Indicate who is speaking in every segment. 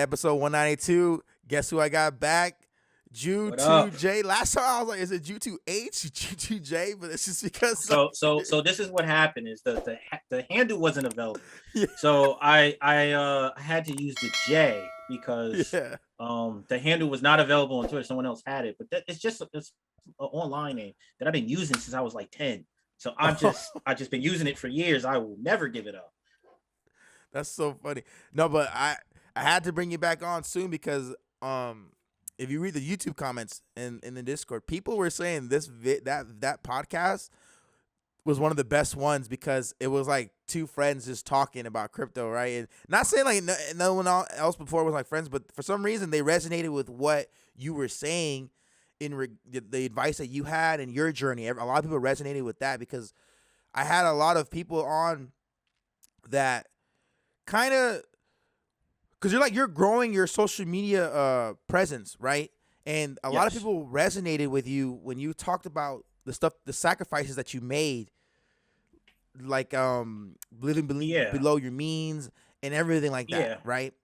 Speaker 1: episode 192. Guess who I got back?
Speaker 2: What up?
Speaker 1: Jew2J. Last time I was like, is it Jew2H, Jew2J? But it's just because
Speaker 2: So this is what happened is the handle wasn't available.
Speaker 1: yeah,
Speaker 2: So I had to use the J because
Speaker 1: yeah.
Speaker 2: the handle was not available on Twitter. Someone else had it, but it's an online name that I've been using since I was like 10. So I just been using it for years. I will never give it up.
Speaker 1: That's so funny. No, but I had to bring you back on soon because if you read the YouTube comments in the Discord, people were saying that podcast was one of the best ones because it was like two friends just talking about crypto, right? And not saying like no one else before was like friends, but for some reason they resonated with what you were saying in the advice that you had and your journey. A lot of people resonated with that because I had a lot of people on that kind of, because you're growing your social media presence, right? And a lot of people resonated with you when you talked about the sacrifices that you made, like living below your means and everything like that, right?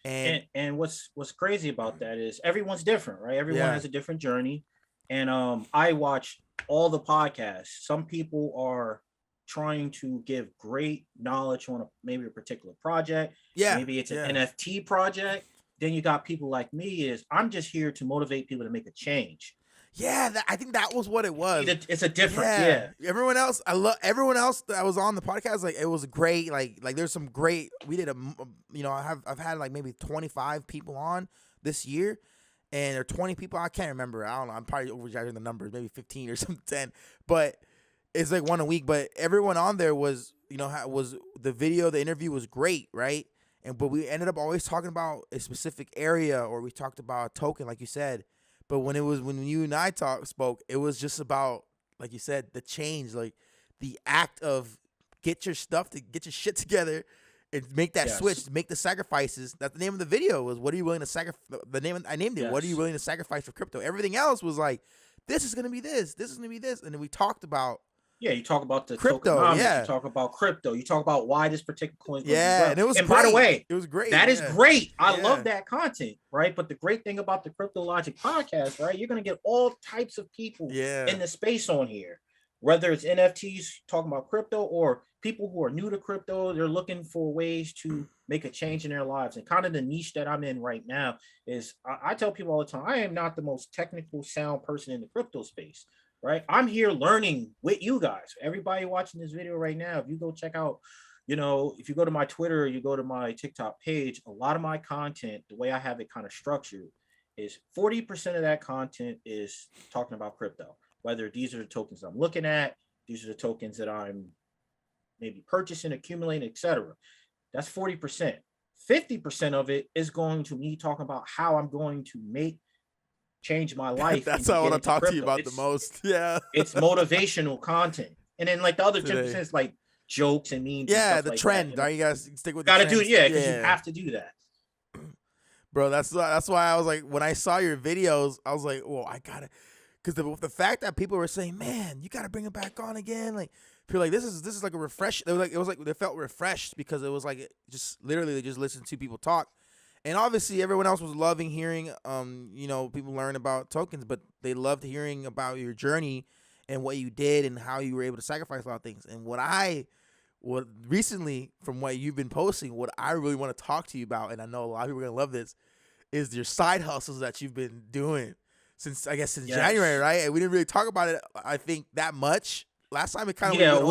Speaker 2: And what's crazy about that is everyone's different, right? Everyone has a different journey. And I watch all the podcasts. Some people are trying to give great knowledge on maybe a particular project. Maybe it's an NFT project. Then you got people like me I'm just here to motivate people to make a change.
Speaker 1: Yeah, I think that was what it was.
Speaker 2: It's a difference.
Speaker 1: Everyone else, I love everyone else that was on the podcast. Like it was great. Like there's some great. We did I've had like maybe 25 people on this year, and there are 20 people. I can't remember. I don't know. I'm probably overjudging the numbers. Maybe 15 or something, 10. But it's like one a week. But everyone on there was was the video. The interview was great, right? But we ended up always talking about a specific area, or we talked about a token, like you said. But when you and I spoke, it was just about, like you said, the change, like the act of get your shit together and make that switch, make the sacrifices. That's the name of the video was, what are you willing to sacrifice? I named it. What are you willing to sacrifice for crypto? Everything else was like, this is going to be this. This is going to be this. And then we talked about.
Speaker 2: Yeah, you talk about the
Speaker 1: crypto.
Speaker 2: You talk about crypto. You talk about why this particular coin.
Speaker 1: And it was.
Speaker 2: And
Speaker 1: great.
Speaker 2: By the way,
Speaker 1: it was great.
Speaker 2: That is great. I love that content, right? But the great thing about the Cryptologic podcast, right? You're gonna get all types of people in the space on here, whether it's NFTs talking about crypto or people who are new to crypto. They're looking for ways to make a change in their lives. And kind of the niche that I'm in right now is I tell people all the time, I am not the most technical sound person in the crypto space. Right, I'm here learning with you guys. Everybody watching this video right now, if you go check out, if you go to my Twitter, or you go to my TikTok page, a lot of my content, the way I have it kind of structured, is 40% of that content is talking about crypto. Whether these are the tokens I'm looking at, these are the tokens that I'm maybe purchasing, accumulating, etc. That's 40%. 50% of it is going to me talking about how I'm going to change my life.
Speaker 1: That's what I want to talk to you about the most. Yeah.
Speaker 2: It's motivational content. And then like the other 10% is like jokes and memes.
Speaker 1: Yeah,
Speaker 2: and
Speaker 1: the
Speaker 2: like
Speaker 1: trend.
Speaker 2: That,
Speaker 1: you gotta stick with
Speaker 2: gotta do it, because you have to do that.
Speaker 1: Bro, that's why I was like, when I saw your videos, I was like, well, I gotta, because the fact that people were saying, man, you gotta bring it back on again, like people like this is like a refresh. They were like, it was like they felt refreshed because it was like just literally they just listened to people talk. And obviously, everyone else was loving hearing, people learn about tokens, but they loved hearing about your journey and what you did and how you were able to sacrifice a lot of things. And what recently, from what you've been posting, what I really want to talk to you about, and I know a lot of people are gonna love this, is your side hustles that you've been doing since January, right? And we didn't really talk about it, I think, that much. Last time it kind of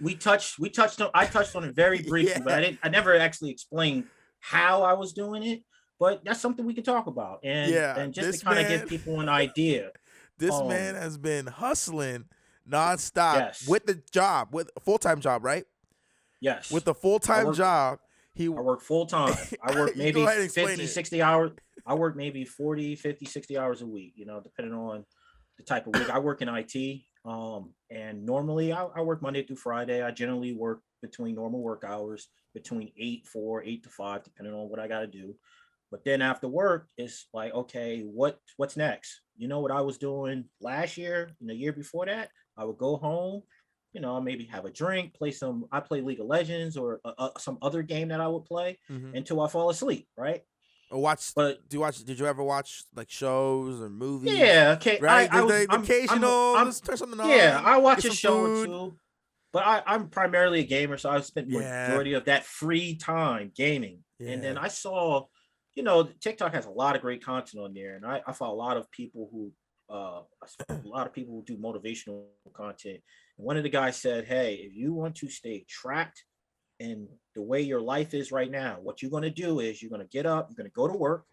Speaker 2: we touched on. I touched on it very briefly, but I never actually explained how I was doing it, but that's something we can talk about. And just to kind of give people an idea.
Speaker 1: This man has been hustling nonstop with with a full-time job, right?
Speaker 2: Yes.
Speaker 1: With the full-time job.
Speaker 2: I work full-time. I work maybe 50, 60 hours. I work maybe 40, 50, 60 hours a week, depending on the type of week. I work in IT. And normally I work Monday through Friday. I generally work between normal work hours, between 8 to 5, depending on what I got to do. But then after work, it's like, okay, what's next? What I was doing last year and the year before that, I would go home, maybe have a drink, I play League of Legends or some other game that I would play until I fall asleep. Right.
Speaker 1: Or watch?
Speaker 2: But
Speaker 1: Did you ever watch like shows or movies?
Speaker 2: yeah, okay.
Speaker 1: Right? There's the occasional. Let's turn something on.
Speaker 2: Yeah, I watch
Speaker 1: get
Speaker 2: a
Speaker 1: some
Speaker 2: show or
Speaker 1: food.
Speaker 2: two. But I'm primarily a gamer, so I spent
Speaker 1: Yeah.
Speaker 2: majority of that free time gaming.
Speaker 1: Yeah.
Speaker 2: And then I saw, TikTok has a lot of great content on there, and I saw a lot of people who do motivational content. And one of the guys said, "Hey, if you want to stay trapped in the way your life is right now, what you're going to do is you're going to get up, you're going to go to work,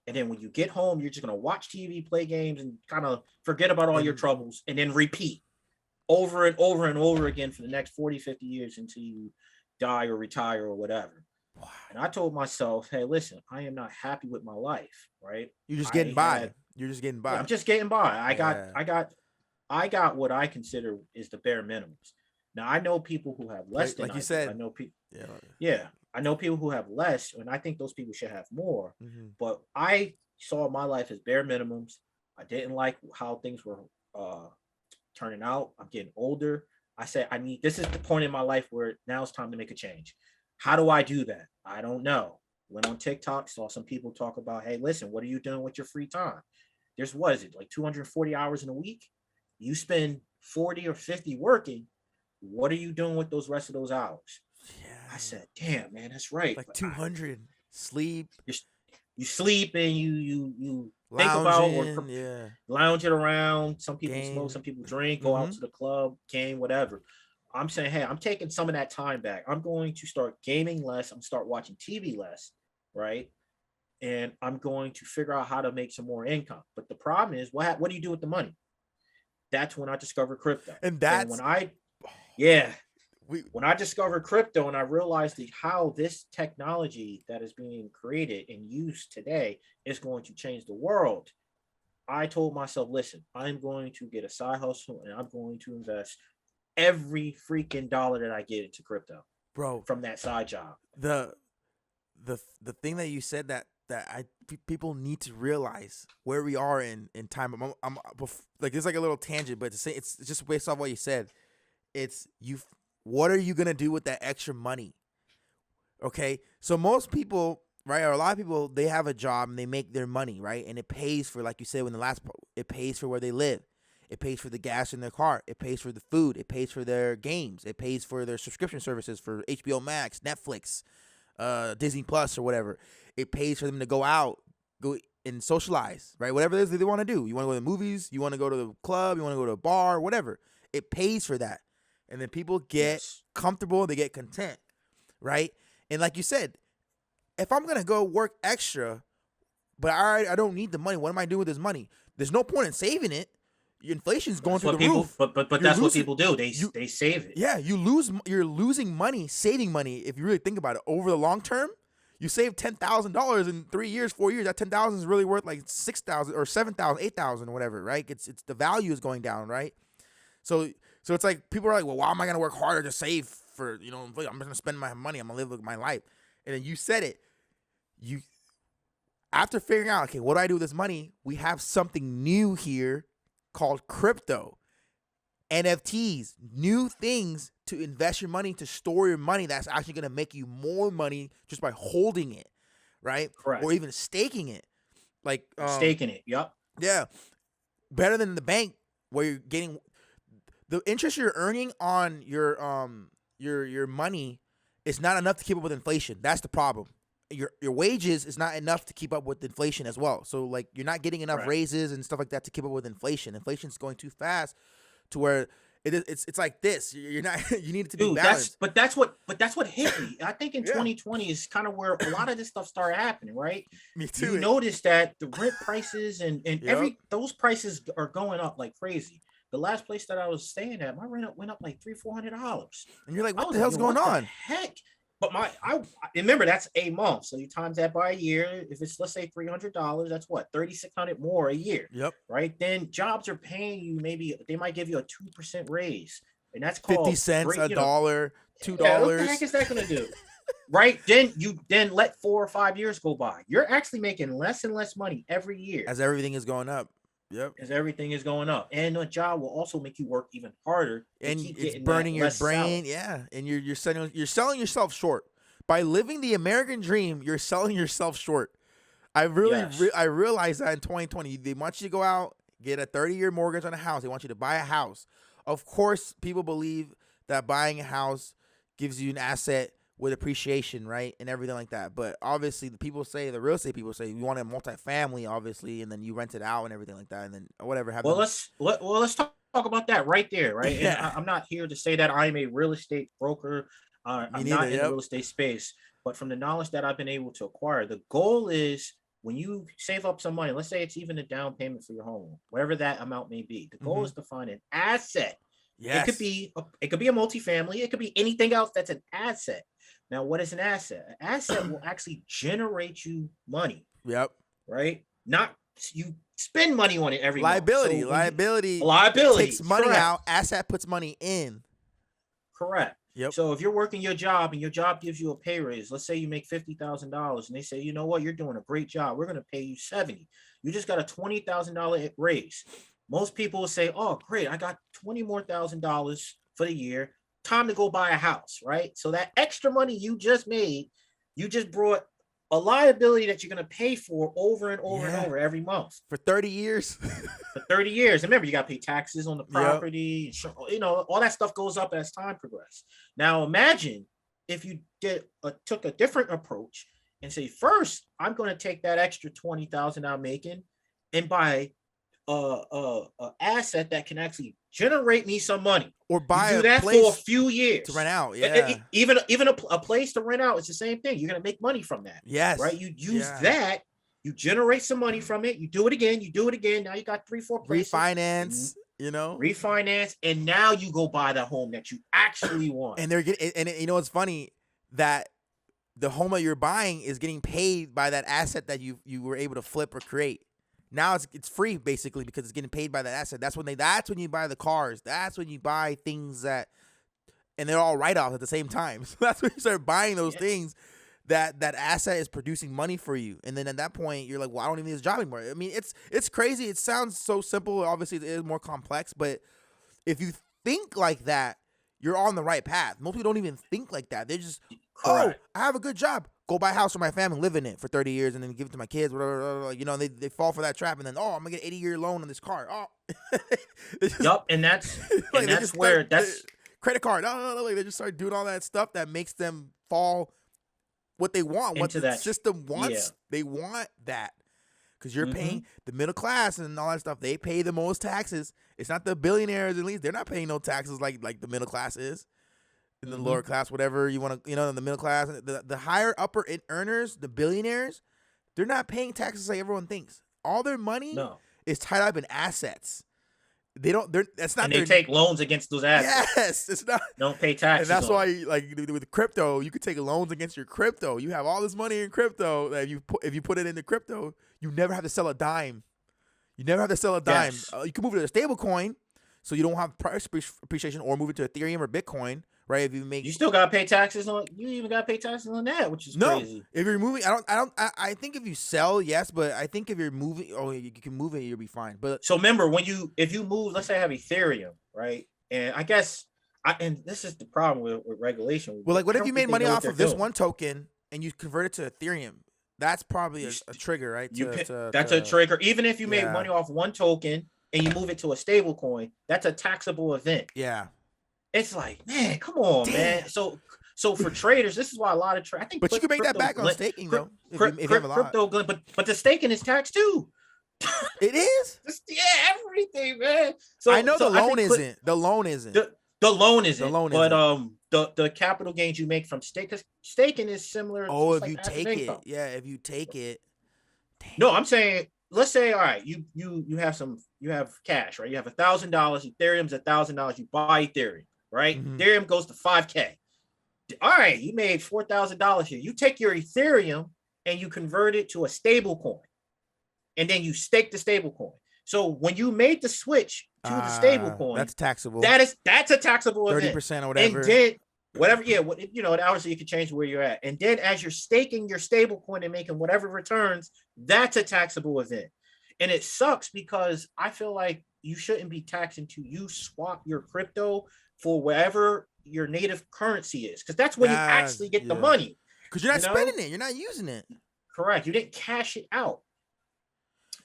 Speaker 2: and then when you get home, you're just going to watch TV, play games, and kind of forget about all your troubles, and then repeat over and over and over again for the next 40, 50 years until you die or retire or whatever." Wow. And I told myself, hey, listen, I am not happy with my life, right?
Speaker 1: You're just getting by. You're just getting by.
Speaker 2: I'm just getting by. I got what I consider is the bare minimums. Now I know people who have less than
Speaker 1: like you said.
Speaker 2: I know people. Yeah. I know people who have less, and I think those people should have more. Mm-hmm. But I saw my life as bare minimums. I didn't like how things were turning out. I'm getting older. I said, this is the point in my life where now it's time to make a change. How do I do that? I don't know. Went on TikTok, saw some people talk about, hey, listen, what are you doing with your free time? There's, what is it, like 240 hours in a week? You spend 40 or 50 working. What are you doing with those rest of those hours? Yeah. I said, damn, man, that's right.
Speaker 1: Like 200. Sleep.
Speaker 2: You sleep and you think about lounging around. Some people smoke, some people drink, go out to the club, game, whatever. I'm saying, hey, I'm taking some of that time back. I'm going to start gaming less. I'm start watching TV less, right? And I'm going to figure out how to make some more income. But the problem is, what do you do with the money? That's when I discovered crypto. When I discovered crypto and I realized how this technology that is being created and used today is going to change the world, I told myself, listen, I'm going to get a side hustle and I'm going to invest every freaking dollar that I get into crypto,
Speaker 1: bro,
Speaker 2: from that side job.
Speaker 1: The thing that you said that people need to realize where we are in time. I'm like, it's like a little tangent, but it's just based off what you said. It's you. What are you gonna do with that extra money? Okay, so most people, right, or a lot of people, they have a job and they make their money, right, and it pays for, like you said in the last part, it pays for where they live. It pays for the gas in their car. It pays for the food. It pays for their games. It pays for their subscription services for HBO Max, Netflix, Disney Plus, or whatever. It pays for them to go out, go and socialize, right? Whatever it is that they want to do. You want to go to the movies. You want to go to the club. You want to go to a bar, whatever. It pays for that. And then people get comfortable. They get content, right? And like you said, if I'm going to go work extra, but I don't need the money, what am I doing with this money? There's no point in saving it. Inflation's going through the roof.
Speaker 2: But that's what people do. They save it.
Speaker 1: Yeah, you're losing money, saving money. If you really think about it, over the long term, you save $10,000 in 3 years, 4 years. That $10,000 is really worth like $6,000 or $7,000, $8,000, or whatever, right? It's the value is going down, right? So it's like people are like, well, why am I gonna work harder to save for I'm gonna spend my money. I'm gonna live my life. And then you said it. After figuring out, okay, what do I do with this money? We have something new here called crypto, NFTs, new things to invest your money, to store your money. That's actually going to make you more money just by holding it, right?
Speaker 2: Correct.
Speaker 1: Or even staking it, like
Speaker 2: staking it. Yep.
Speaker 1: Yeah, better than the bank where you're getting the interest you're earning on your money is not enough to keep up with inflation. That's the problem. Your wages is not enough to keep up with inflation as well. So like you're not getting enough raises and stuff like that to keep up with inflation. Inflation's going too fast to where it's like this. You're not you need it to be balanced.
Speaker 2: That's what hit me. I think in 2020 is kind of where a lot of this stuff started happening, right?
Speaker 1: Me too.
Speaker 2: You notice that the rent prices and those prices are going up like crazy. The last place that I was staying at, my rent went up like $300-$400.
Speaker 1: And you're like, what the hell's going on?
Speaker 2: Heck? But I remember that's a month. So you times that by a year. If it's, let's say, $300, that's what, $3,600 more a year.
Speaker 1: Yep.
Speaker 2: Then jobs are paying you, maybe they might give you a 2% raise. And that's called
Speaker 1: 50 cents, $1, $2.
Speaker 2: What the heck is that going to do? Right? Then let 4 or 5 years go by. You're actually making less and less money every year.
Speaker 1: As everything is going up. Yep.
Speaker 2: As everything is going up, and a job will also make you work even harder,
Speaker 1: and it's burning your brain.
Speaker 2: Salary.
Speaker 1: And you're selling yourself short by living the American dream. You're selling yourself short. I realized that in 2020, they want you to go out, get a 30-year mortgage on a house. They want you to buy a house. Of course, people believe that buying a house gives you an asset with appreciation, right, and everything like that. But obviously, the real estate people say, you want a multifamily, obviously, and then you rent it out and everything like that, and then whatever happens.
Speaker 2: Let's talk about that right there, right?
Speaker 1: Yeah.
Speaker 2: And I'm not here to say that I'm a real estate broker. I'm not in the real estate space, but from the knowledge that I've been able to acquire, the goal is when you save up some money, let's say it's even a down payment for your home, whatever that amount may be. The goal is to find an asset. Yes. It could be a multifamily. It could be anything else that's an asset. Now, what is an asset? An asset will actually generate you money.
Speaker 1: Yep.
Speaker 2: Right? Not you spend money on it every
Speaker 1: liability.
Speaker 2: month.
Speaker 1: So
Speaker 2: liability
Speaker 1: takes money out. Asset puts money in.
Speaker 2: Correct.
Speaker 1: Yep.
Speaker 2: So if you're working your job and your job gives you a pay raise, let's say you make $50,000 and they say, you know what, you're doing a great job. We're going to pay you $70,000. You just got a $20,000 raise. Most people will say, oh, great, I got $20,000 more for the year. Time to go buy a house, right? So that extra money you just made, you just brought a liability that you're going to pay for over and over and over every month.
Speaker 1: For 30 years.
Speaker 2: For 30 years. And remember, you got to pay taxes on the property. Yep. You know, all that stuff goes up as time progresses. Now, imagine if you took a different approach and say, first, I'm going to take that extra $20,000 I'm making and buy a asset that can actually generate me some money,
Speaker 1: or buy
Speaker 2: do that for a few years
Speaker 1: to rent out.
Speaker 2: Even a place to rent out, it's the same thing. You're gonna make money from that.
Speaker 1: Yes,
Speaker 2: right. You use that, you generate some money from it. You do it again. Now you got 3-4 places.
Speaker 1: Refinance.
Speaker 2: Refinance, and now you go buy the home that you actually want.
Speaker 1: And they're getting, and you know it's funny that the home that you're buying is getting paid by that asset that you were able to flip or create. Now it's free basically because it's getting paid by that asset. That's when you buy the cars. That's when you buy things and they're all write-offs at the same time. So that's when you start buying those things that asset is producing money for you. And then at that point you're like, well, I don't even need this job anymore. I mean, it's crazy. It sounds so simple. Obviously it is more complex, but if you think like that, you're on the right path. Most people don't even think like that. They're just, I have a good job. Go buy a house for my family, live in it for 30 years, and then give it to my kids. Whatever, they fall for that trap, and then I'm gonna get an 80-year loan on this car.
Speaker 2: And that's where
Speaker 1: credit card. They just start doing all that stuff that makes them fall what they want, what the system wants. They want that because you're paying the middle class and all that stuff. They pay the most taxes. It's not the billionaires, at least they're not paying no taxes like the middle class is. In the lower class, whatever you want to, in the middle class, the higher upper earners, the billionaires, they're not paying taxes like everyone thinks. All their money is tied up in assets. They take
Speaker 2: loans against those assets.
Speaker 1: Yes, it's not.
Speaker 2: Don't pay taxes.
Speaker 1: And that's why, like with crypto, you could take loans against your crypto. You have all this money in crypto that if you put it into crypto, you never have to sell a dime. You never have to sell a dime.
Speaker 2: Yes.
Speaker 1: You can move it to a stable coin, so you don't have price appreciation, or move it to Ethereum or Bitcoin. Right,
Speaker 2: you still gotta pay taxes on. You even gotta pay taxes on that, which is crazy.
Speaker 1: If you're moving, I think if you sell, yes, but I think if you're moving, you can move it, you'll be fine. But
Speaker 2: so remember, if you move, let's say I have Ethereum, right? And I guess and this is the problem with regulation.
Speaker 1: Well, like, what if you made money off of this one token and you convert it to Ethereum? That's probably a trigger, right?
Speaker 2: That's a trigger. Even if you made money off one token and you move it to a stable coin, that's a taxable event.
Speaker 1: Yeah.
Speaker 2: It's like, man, come on, man. So for traders, this is why a lot of I think.
Speaker 1: But you can make that back on staking, though. If you have a lot.
Speaker 2: Crypto, but the staking is taxed too.
Speaker 1: It is.
Speaker 2: Everything, man.
Speaker 1: So I know the loan isn't. The loan isn't.
Speaker 2: The loan isn't. But the capital gains you make from staking is similar.
Speaker 1: Oh, if you take it, if you take it.
Speaker 2: Damn. No, I'm saying. Let's say, all right, you have cash, right? You have $1,000. Ethereum's $1,000. You buy Ethereum. Right? Ethereum goes to 5K. All right, you made $4,000 here. You take your Ethereum and you convert it to a stable coin. And then you stake the stable coin. So when you made the switch to the stable coin,
Speaker 1: that's taxable.
Speaker 2: That's a taxable
Speaker 1: 30% or whatever.
Speaker 2: And then obviously you can change where you're at. And then as you're staking your stable coin and making whatever returns, that's a taxable event. And it sucks because I feel like you shouldn't be taxed until you swap your crypto for wherever your native currency is, because that's when you actually get the money.
Speaker 1: Because you're not spending it, you're not using it.
Speaker 2: Correct. You didn't cash it out.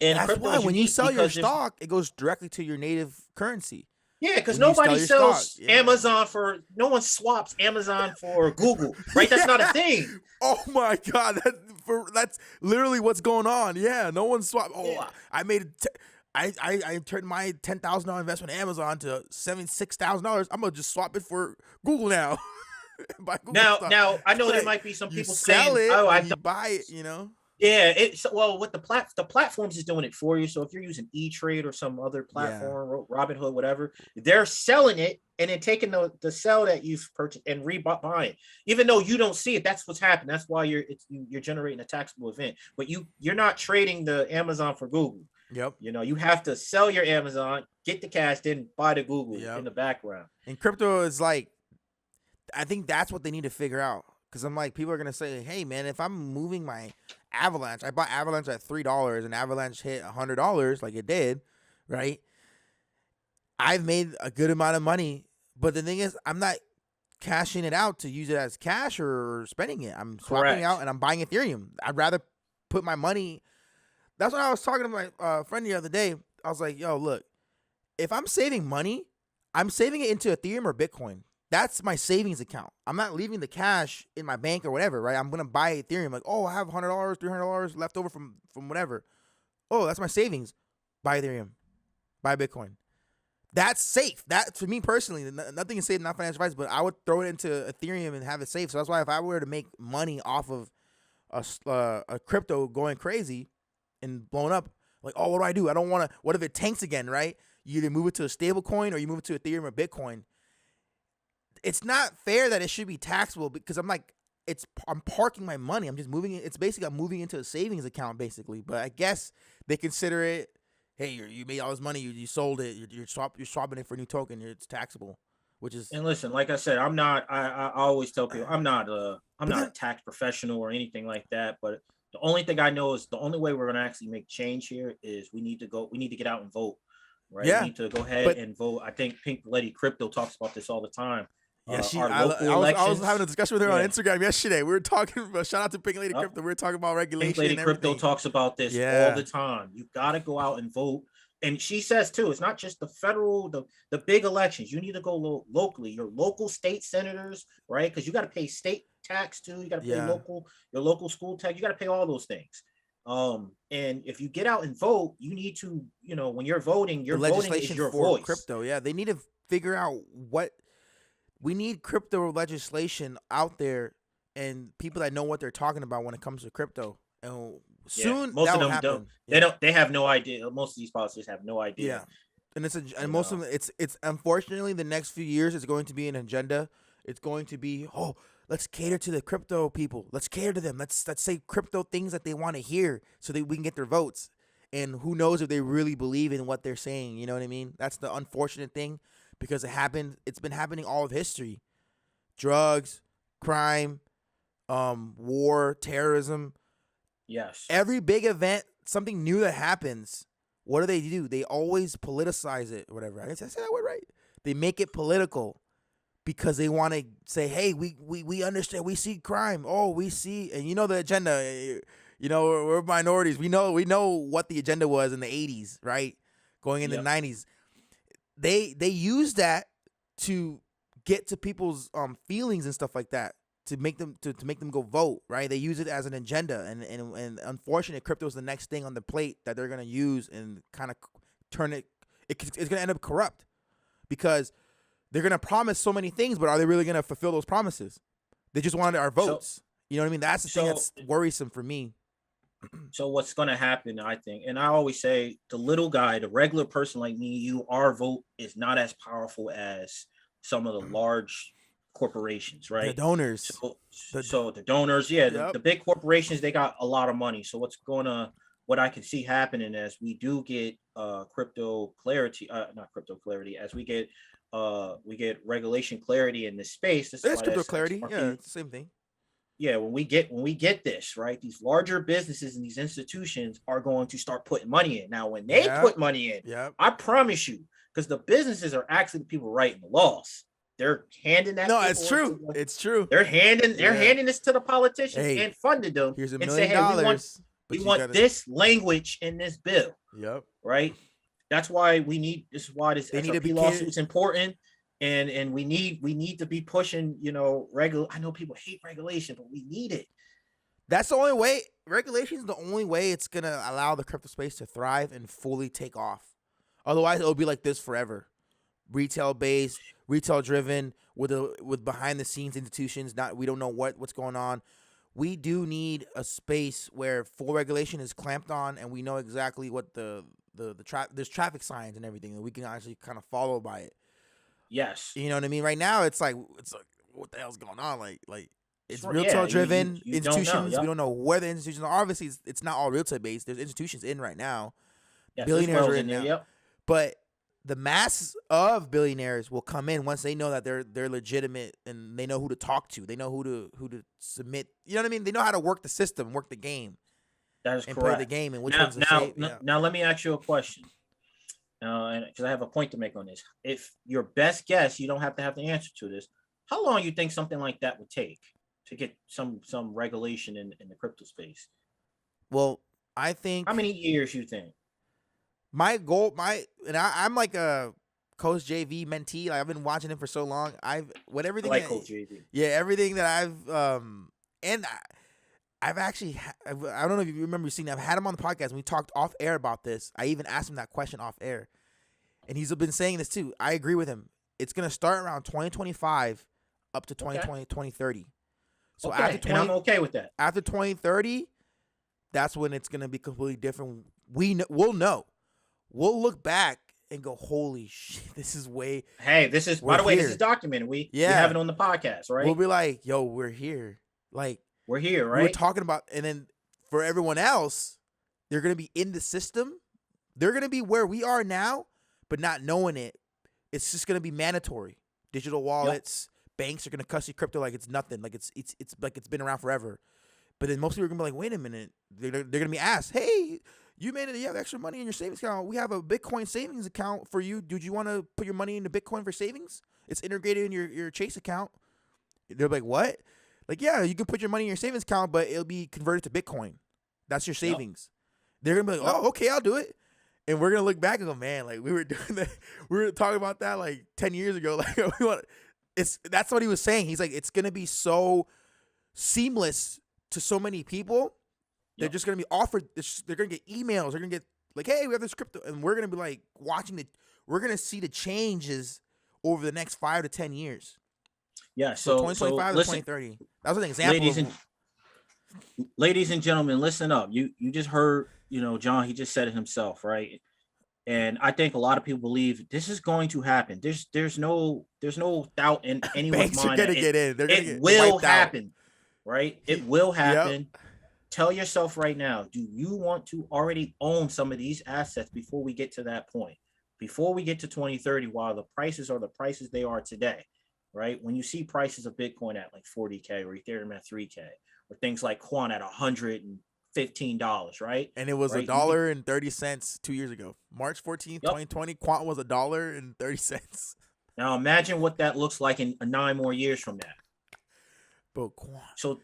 Speaker 2: And
Speaker 1: that's why when you sell your stock, it goes directly to your native currency.
Speaker 2: Yeah, because nobody sells Amazon for, no one swaps Amazon for Google, right? That's not a thing.
Speaker 1: Oh my God, that's literally what's going on. Yeah, no one swapped. Oh, yeah. I made I turned my $10,000 investment in Amazon to $76,000. I'm gonna just swap it for Google now.
Speaker 2: Now I know there might be some people saying, "Oh, I
Speaker 1: buy it," you know.
Speaker 2: Yeah, it's well, what the platforms is doing it for you. So if you're using E-Trade or some other platform, Robinhood, whatever, they're selling it and then taking the sell that you've purchased and rebuying it. Even though you don't see it, that's what's happening. That's why you're generating a taxable event. But you're not trading the Amazon for Google.
Speaker 1: Yep.
Speaker 2: You know, you have to sell your Amazon, get the cash, then buy the Google in the background.
Speaker 1: And crypto is like, I think that's what they need to figure out. Because I'm like, people are going to say, hey, man, if I'm moving my Avalanche, I bought Avalanche at $3 and Avalanche hit $100 like it did, right? I've made a good amount of money. But the thing is, I'm not cashing it out to use it as cash or spending it. I'm swapping out and I'm buying Ethereum. I'd rather put my money. That's what I was talking to my friend the other day. I was like, yo, look, if I'm saving money, I'm saving it into Ethereum or Bitcoin. That's my savings account. I'm not leaving the cash in my bank or whatever, right? I'm going to buy Ethereum. Like, oh, I have $100, $300 left over from whatever. Oh, that's my savings. Buy Ethereum. Buy Bitcoin. That's safe. That, for me personally, nothing is safe, not financial advice, but I would throw it into Ethereum and have it safe. So that's why if I were to make money off of a crypto going crazy and blowing up, like, oh, what do? I don't want to. What if it tanks again, right? You either move it to a stable coin or you move it to Ethereum or Bitcoin. It's not fair that it should be taxable because I'm like, I'm parking my money. I'm just moving it. It's basically I'm moving into a savings account basically. But I guess they consider it, hey, you made all this money, you sold it, you're swapping it for a new token, it's taxable, which is.
Speaker 2: And listen, like I said, I'm not. I always tell people I'm not a tax professional or anything like that. But the only thing I know is the only way we're gonna actually make change here is we need to get out and vote, right? Yeah. We need to go ahead and vote. I think Pink Lady Crypto talks about this all the time.
Speaker 1: Yeah, I was having a discussion with her on Instagram yesterday. We were talking about, shout out to Pink Lady Crypto. We were talking about regulation.
Speaker 2: Pink Lady Crypto talks about this all the time. You got to go out and vote. And she says too, it's not just the federal, the big elections. You need to go locally, your local state senators, right? Because you got to pay state tax too. You got to pay your local school tax. You got to pay all those things. And if you get out and vote, you need to, when you're voting, your voting is your voice.
Speaker 1: Crypto, they need to figure out what. We need crypto legislation out there and people that know what they're talking about when it comes to crypto. And soon
Speaker 2: most
Speaker 1: that
Speaker 2: of them
Speaker 1: happen.
Speaker 2: They have no idea. Most of these politicians have no idea.
Speaker 1: Yeah. And most of them, it's unfortunately the next few years it's going to be an agenda. It's going to be, let's cater to the crypto people. Let's cater to them. Let's say crypto things that they want to hear so that we can get their votes. And who knows if they really believe in what they're saying. You know what I mean? That's the unfortunate thing. Because it's been happening all of history. Drugs, crime, war, terrorism.
Speaker 2: Yes.
Speaker 1: Every big event, something new that happens, what do? They always politicize it, whatever. I said that word right. They make it political because they want to say, hey, we understand, we see crime. Oh, we see, and the agenda, we're minorities. We know what the agenda was in the 80s, right? Going in the 90s. They use that to get to people's feelings and stuff like that to make them to make them go vote, right? They use it as an agenda, and unfortunately, crypto is the next thing on the plate that they're gonna use and kind of turn it. It's gonna end up corrupt because they're gonna promise so many things, but are they really gonna fulfill those promises? They just wanted our votes. You know what I mean? That's the thing that's worrisome for me.
Speaker 2: So what's going to happen, I think, and I always say the little guy, the regular person like me, our vote is not as powerful as some of the large corporations, right?
Speaker 1: The donors.
Speaker 2: So the donors, the big corporations, they got a lot of money. So what I can see happening as we do get crypto clarity, not crypto clarity, as we get regulation clarity in this space.
Speaker 1: There's crypto clarity. Yeah, it's the same thing.
Speaker 2: Yeah, when we get this, right, these larger businesses and these institutions are going to start putting money in. Now, when they put money in, I promise you, because the businesses are actually the people writing the laws. they're handing that.
Speaker 1: No, it's true. It's true.
Speaker 2: They're handing this to the politicians and funded them.
Speaker 1: Here's $1
Speaker 2: and
Speaker 1: million.
Speaker 2: Say, hey, we want this language in this bill.
Speaker 1: Yep.
Speaker 2: Right. That's why we need. This is why this XRP lawsuit's important. And we need to be pushing. I know people hate regulation, but we need it.
Speaker 1: That's the only way. Regulation is the only way it's gonna allow the crypto space to thrive and fully take off. Otherwise, it'll be like this forever. Retail based, retail driven, with behind the scenes institutions. We don't know what's going on. We do need a space where full regulation is clamped on, and we know exactly what there's traffic signs and everything that we can actually kind of follow by it.
Speaker 2: Yes,
Speaker 1: you know what I mean. Right now, it's like what the hell's going on? Like it's retail driven institutions. Don't know, we don't know where the institutions are. Obviously, it's not all retail based. There's institutions in right now.
Speaker 2: Yes,
Speaker 1: billionaires are in
Speaker 2: there.
Speaker 1: now.
Speaker 2: Yep.
Speaker 1: But the mass of billionaires will come in once they know that they're legitimate and they know who to talk to. They know who to submit. You know what I mean? They know how to work the system, work the game.
Speaker 2: That is
Speaker 1: and
Speaker 2: correct.
Speaker 1: Play the game and which one's
Speaker 2: now let me ask you a question. Because I have a point to make on this. If your best guess, you don't have to have the answer to this. How long you think something like that would take to get some regulation in the crypto space?
Speaker 1: Well, I think.
Speaker 2: How many years you think?
Speaker 1: My goal, I'm like a Coach JV mentee. Like I've been watching him for so long. Everything.
Speaker 2: I like Coach JV.
Speaker 1: Yeah, everything that I've actually. I don't know if you remember seeing. I've had him on the podcast and we talked off air about this. I even asked him that question off air, and he's been saying this too. I agree with him. It's gonna start around 2025 up to 2030. So after
Speaker 2: and I'm okay with that.
Speaker 1: After 2030, that's when it's gonna be completely different. We'll know. We'll look back and go, holy shit, this is way.
Speaker 2: Hey, this is, by the way, this is documented. We have it on the podcast, right?
Speaker 1: We'll be like, yo, we're here. Like,
Speaker 2: we're here, right?
Speaker 1: We're talking about, and then for everyone else, they're going to be in the system. They're going to be where we are now, but not knowing it. It's just going to be mandatory. Digital wallets, banks are going to cuss you crypto like it's nothing. Like it's like it's been around forever. But then most people are going to be like, wait a minute. They're going to be asked, hey, you made it. You have extra money in your savings account. We have a Bitcoin savings account for you. Did you want to put your money into Bitcoin for savings? It's integrated in your Chase account. They're like, what? Like, yeah, you can put your money in your savings account, but it'll be converted to Bitcoin. That's your savings. They're going to be like, oh, okay, I'll do it. And we're going to look back and go, man, like we were doing that. We were talking about that like 10 years ago. Like that's what he was saying. He's like, it's going to be so seamless to so many people. They're just going to be offered. They're going to get emails. They're going to get like, hey, we have this crypto. And we're going to be like watching it. We're going to see the changes over the next 5 to 10 years.
Speaker 2: Yeah. So
Speaker 1: 2025 to 2030. That was an example.
Speaker 2: Ladies and gentlemen, listen up. You just heard, John, he just said it himself, right? And I think a lot of people believe this is going to happen. There's no doubt in anyone's mind.
Speaker 1: Banks are going to get in.
Speaker 2: It will happen, right? It will happen. Yep. Tell yourself right now, do you want to already own some of these assets before we get to that point? Before we get to 2030, while the prices are the prices they are today, right? When you see prices of Bitcoin at like 40K or Ethereum at 3K, or things like Quant at $115, right?
Speaker 1: And it was $1.30 2 years ago. March 14th, 2020, Quant was $1.30.
Speaker 2: Now imagine what that looks like in 9 more years from now.
Speaker 1: But Quant.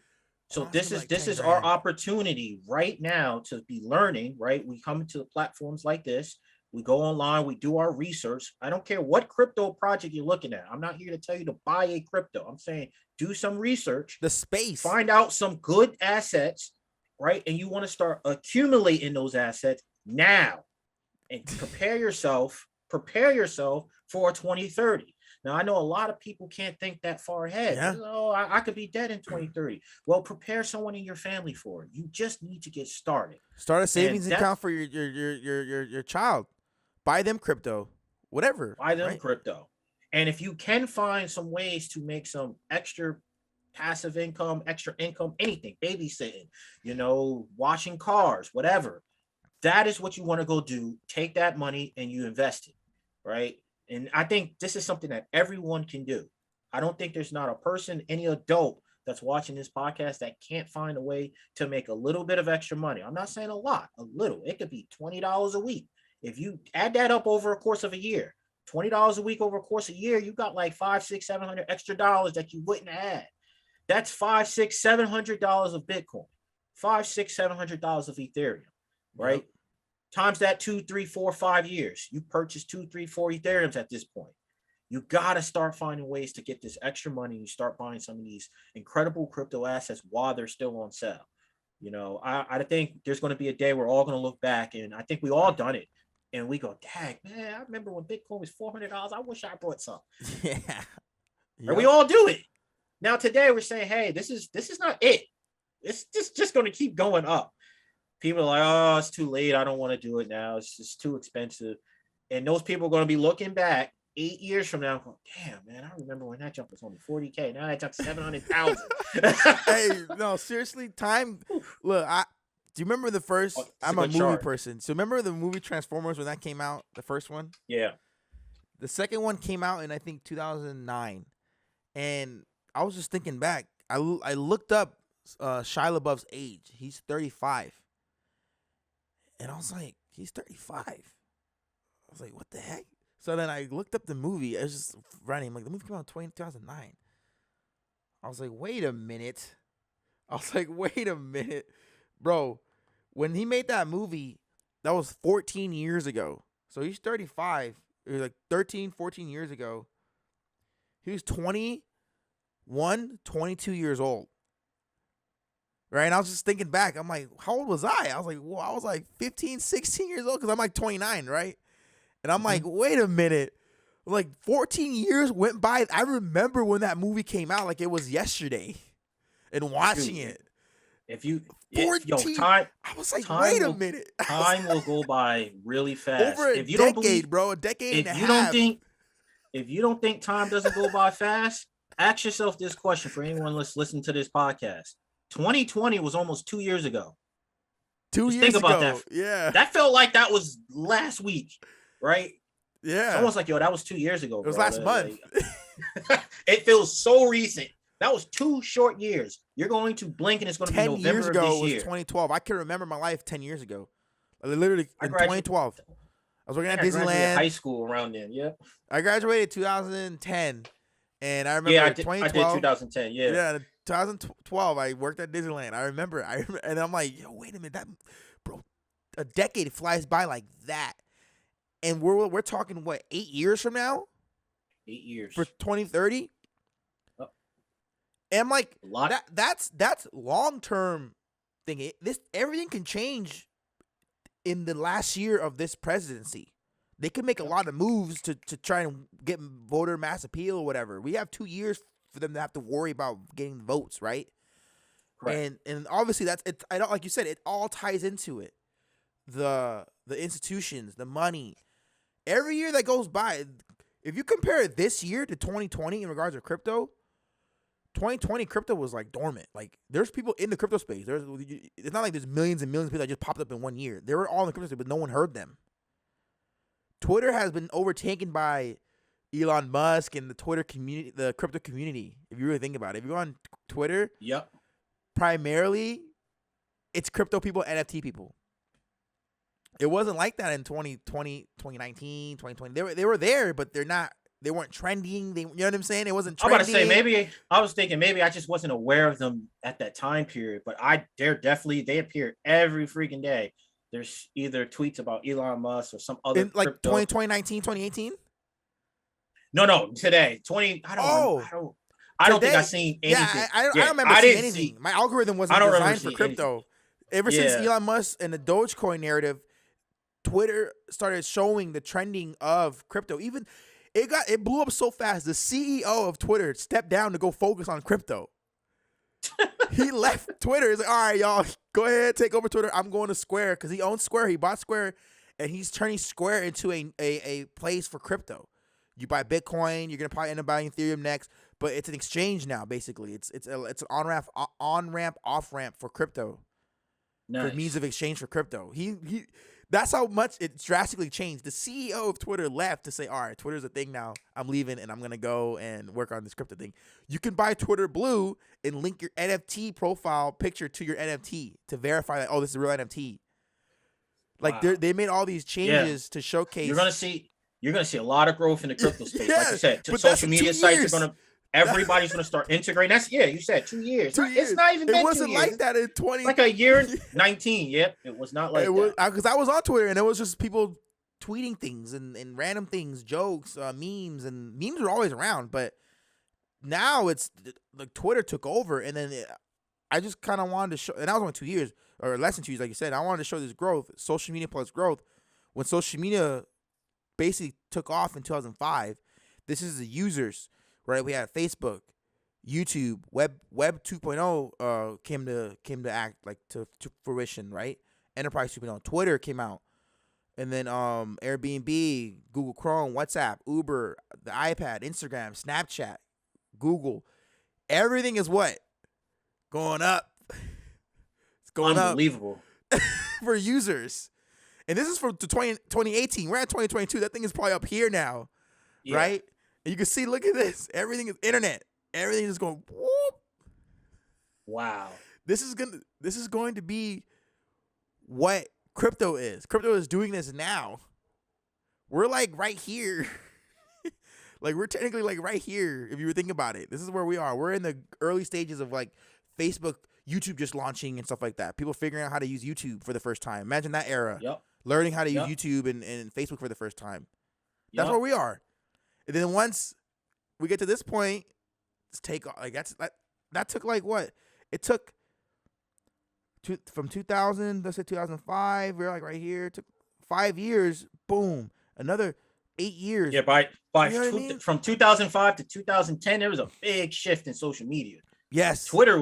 Speaker 2: So this is our opportunity right now to be learning, right? We come to platforms like this. We go online, we do our research. I don't care what crypto project you're looking at. I'm not here to tell you to buy a crypto. I'm saying do some research.
Speaker 1: The space.
Speaker 2: Find out some good assets, right? And you want to start accumulating those assets now and prepare yourself for 2030. Now, I know a lot of people can't think that far ahead.
Speaker 1: Yeah.
Speaker 2: Oh, I could be dead in 2030. Well, prepare someone in your family for it. You just need to get started.
Speaker 1: Start a savings account for your child. Buy them crypto, whatever.
Speaker 2: Buy them crypto. And if you can find some ways to make some extra passive income, extra income, anything, babysitting, washing cars, whatever, that is what you want to go do. Take that money and you invest it, right? And I think this is something that everyone can do. I don't think there's not a person, any adult that's watching this podcast that can't find a way to make a little bit of extra money. I'm not saying a lot, a little. It could be $20 a week. If you add that up over a course of a year, $20 a week over a course of a year, you got like $500, $600, $700 extra dollars that you wouldn't add. That's $500, $600, $700 of Bitcoin, $500, $600, $700 of Ethereum, right? Yep. Times that 2, 3, 4, 5 years. You purchase 2, 3, 4 Ethereums at this point. You got to start finding ways to get this extra money. You start buying some of these incredible crypto assets while they're still on sale. You know, I think there's going to be a day we're all going to look back, and I think we all done it. And we go, dang, man, I remember when Bitcoin was $400. I wish I bought some. Yeah. Yep. And we all do it. Now, today we're saying, hey, this is not it. It's just going to keep going up. People are like, oh, it's too late. I don't want to do it now. It's just too expensive. And those people are going to be looking back 8 years from now, going, damn, man, I remember when that jump was only $40K. Now that jump's $700,000.
Speaker 1: Hey, no, seriously, time. Look, do you remember the first? I'm a movie person. So remember the movie Transformers when that came out, the first one?
Speaker 2: Yeah.
Speaker 1: The second one came out in, I think, 2009. And I was just thinking back. I looked up Shia LaBeouf's age. He's 35. And I was like, he's 35. I was like, what the heck? So then I looked up the movie. I was just running. Like, the movie came out in 2009. I was like, wait a minute. Bro, when he made that movie, that was 14 years ago. So he's 35. It was like 13, 14 years ago. He was 21, 22 years old. Right? And I was just thinking back. I'm like, how old was I? I was like, well, I was like 15, 16 years old because I'm like 29, right? And I'm like, wait a minute. Like 14 years went by. I remember when that movie came out like it was yesterday and watching it.
Speaker 2: If you
Speaker 1: 14, time, I was like, wait a minute.
Speaker 2: Time will go by really fast.
Speaker 1: Over a decade, bro. A decade and a half.
Speaker 2: If you don't think time doesn't go by fast, ask yourself this question for anyone listening to this podcast. 2020 was almost 2 years ago.
Speaker 1: Think about
Speaker 2: that.
Speaker 1: Yeah.
Speaker 2: That felt like that was last week, right?
Speaker 1: Yeah.
Speaker 2: It's almost like, yo, that was 2 years ago.
Speaker 1: It was last month.
Speaker 2: It feels so recent. That was 2 short years. You're going to blink and it's going to be November
Speaker 1: 10 years ago
Speaker 2: of this
Speaker 1: was
Speaker 2: year.
Speaker 1: 2012. I can remember my life 10 years ago. Literally in 2012. I was working at Disneyland.
Speaker 2: High school around then, yeah.
Speaker 1: I graduated 2010. And I remember 2012.
Speaker 2: I did 2010, yeah.
Speaker 1: Yeah, 2012, I worked at Disneyland. I remember, and I'm like, yo, wait a minute, that, bro, a decade flies by like that. And we're talking, what, 8 years from now?
Speaker 2: 8 years.
Speaker 1: For 2030? Oh. And I'm like, that's long-term thing. Everything can change in the last year of this presidency. They could make a lot of moves to try and get voter mass appeal or whatever. We have 2 years for them to have to worry about getting votes, right? Correct. And obviously that's it. I don't, like you said, it all ties into it. The institutions, the money. Every year that goes by, if you compare this year to 2020 in regards to crypto, 2020 crypto was like dormant. Like there's people in the crypto space. It's not like there's millions and millions of people that just popped up in 1 year. They were all in the crypto space, but no one heard them. Twitter has been overtaken by Elon Musk and the Twitter community, the crypto community. If you really think about it, if you go on Twitter,
Speaker 2: yep,
Speaker 1: primarily it's crypto people, NFT people. It wasn't like that in 2020, 2019, 2020. They were there, but they weren't trending. You know what I'm saying? It wasn't trending.
Speaker 2: I'm about to say, I was thinking maybe I just wasn't aware of them at that time period, but they appear every freaking day. There's either tweets about Elon Musk or some other
Speaker 1: in like 2019, 2018.
Speaker 2: No, today. I don't think I've seen anything.
Speaker 1: Yeah, I don't remember seeing anything. My algorithm wasn't designed for crypto. Ever since Elon Musk and the Dogecoin narrative, Twitter started showing the trending of crypto. Even it blew up so fast. The CEO of Twitter stepped down to go focus on crypto. He left Twitter. He's like, all right, y'all, go ahead, take over Twitter. I'm going to Square because he owns Square. He bought Square, and he's turning Square into a place for crypto. You buy Bitcoin, you're gonna probably end up buying Ethereum next, but it's an exchange now. Basically, it's an on ramp, off ramp for crypto. Nice. For means of exchange for crypto. That's how much it drastically changed. The CEO of Twitter left to say, all right, Twitter's a thing now. I'm leaving and I'm going to go and work on this crypto thing. You can buy Twitter Blue and link your NFT profile picture to your NFT to verify that, oh, this is a real NFT. Like, wow. They made all these changes to showcase.
Speaker 2: You're going to see you're going to see a lot of growth in the crypto space. Like you said, social media sites are going to, everybody's going to start integrating. That's, you said 2 years. It's not even been 2 years. It wasn't
Speaker 1: like that in 20.
Speaker 2: Like a year 19. Yep. It was not like that.
Speaker 1: Because I was on Twitter and it was just people tweeting things and random things, jokes, memes, and memes were always around. But now it's like Twitter took over, and then I just kind of wanted to show, and that was only 2 years or less than 2 years, like you said. I wanted to show this growth, social media plus growth. When social media basically took off in 2005, this is the users, right? We had Facebook, YouTube, Web 2.0 came to act like to fruition, right? Enterprise 2.0, Twitter came out, and then Airbnb, Google Chrome, WhatsApp, Uber, the iPad, Instagram, Snapchat, Google, everything is what? Going up. It's going
Speaker 2: unbelievable.
Speaker 1: Up for users. And this is from 2018. We're at 2022. That thing is probably up here now, right? And you can see, look at this. Everything is internet. Everything is going whoop.
Speaker 2: Wow.
Speaker 1: This is going to be what crypto is. Crypto is doing this now. We're like right here. Like we're technically like right here if you were thinking about it. This is where we are. We're in the early stages of like Facebook, YouTube just launching and stuff like that. People figuring out how to use YouTube for the first time. Imagine that era.
Speaker 2: Yep.
Speaker 1: Learning how to use YouTube and Facebook for the first time. That's where we are. And then once we get to this point, let's take like that took like what? It took from 2000, let's say 2005, we're like right here. It took 5 years, boom. Another 8 years.
Speaker 2: Yeah, from 2005 to 2010, there was a big shift in social media.
Speaker 1: Yes.
Speaker 2: Twitter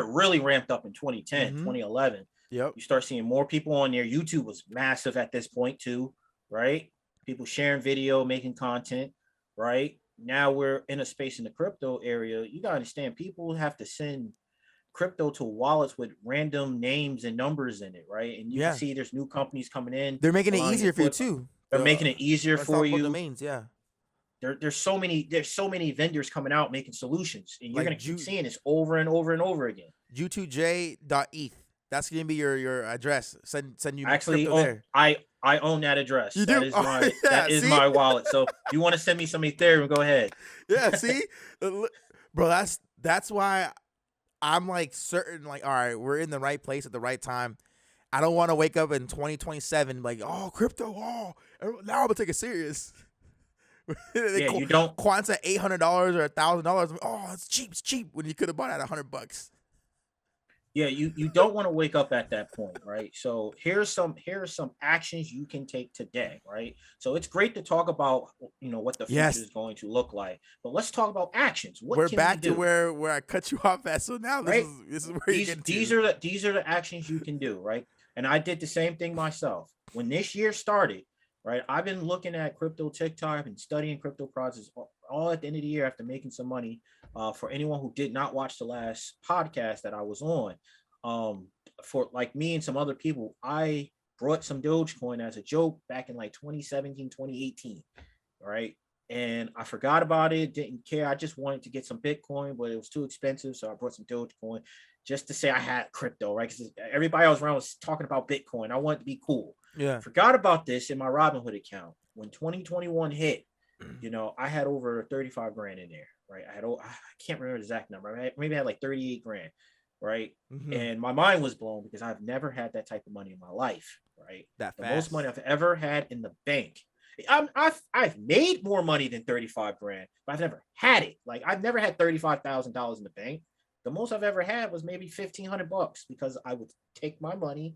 Speaker 2: really ramped up in 2010, 2011.
Speaker 1: Yep.
Speaker 2: You start seeing more people on there. YouTube was massive at this point too, right? People sharing video, making content, right? Now we're in a space in the crypto area. You gotta understand, people have to send crypto to wallets with random names and numbers in it, right? And you can see there's new companies coming in.
Speaker 1: They're making it easier for you too.
Speaker 2: They're making it easier for you.
Speaker 1: Domains, yeah.
Speaker 2: There's so many vendors coming out making solutions, and you're gonna keep seeing this over and over and over again.
Speaker 1: Ju2j.eth. That's gonna be your address. Send you
Speaker 2: actually
Speaker 1: there.
Speaker 2: I own that address.
Speaker 1: You
Speaker 2: that
Speaker 1: do?
Speaker 2: That is my wallet. So if you want to send me some Ethereum, go ahead.
Speaker 1: Yeah, see, bro, that's why I'm like certain, like, all right, we're in the right place at the right time. I don't want to wake up in 2027 like, oh, crypto, now I'm gonna take it serious.
Speaker 2: You don't.
Speaker 1: Quant's at $800 or $1,000. Oh, it's cheap when you could have bought it at $100.
Speaker 2: Yeah, you don't want to wake up at that point, right? So here's some actions you can take today, right? So it's great to talk about what the future is going to look like, but let's talk about actions.
Speaker 1: We're back to where I cut you off at. So now this is where you get to.
Speaker 2: These are the actions you can do, right? And I did the same thing myself when this year started. Right, I've been looking at crypto TikTok and studying crypto projects all at the end of the year after making some money. For anyone who did not watch the last podcast that I was on, for like me and some other people, I brought some Dogecoin as a joke back in like 2017, 2018, right? And I forgot about it, didn't care. I just wanted to get some Bitcoin, but it was too expensive, so I brought some Dogecoin just to say I had crypto, right? Because everybody I was around was talking about Bitcoin. I wanted to be cool.
Speaker 1: Yeah.
Speaker 2: Forgot about this in my Robinhood account. When 2021 hit, I had over 35 grand in there, right? I can't remember the exact number. Maybe I had like 38 grand, right? Mm-hmm. And my mind was blown because I've never had that type of money in my life, right? The most money I've ever had in the bank. I've made more money than 35 grand, but I've never had it. Like I've never had $35,000 in the bank. The most I've ever had was maybe $1,500 because I would take my money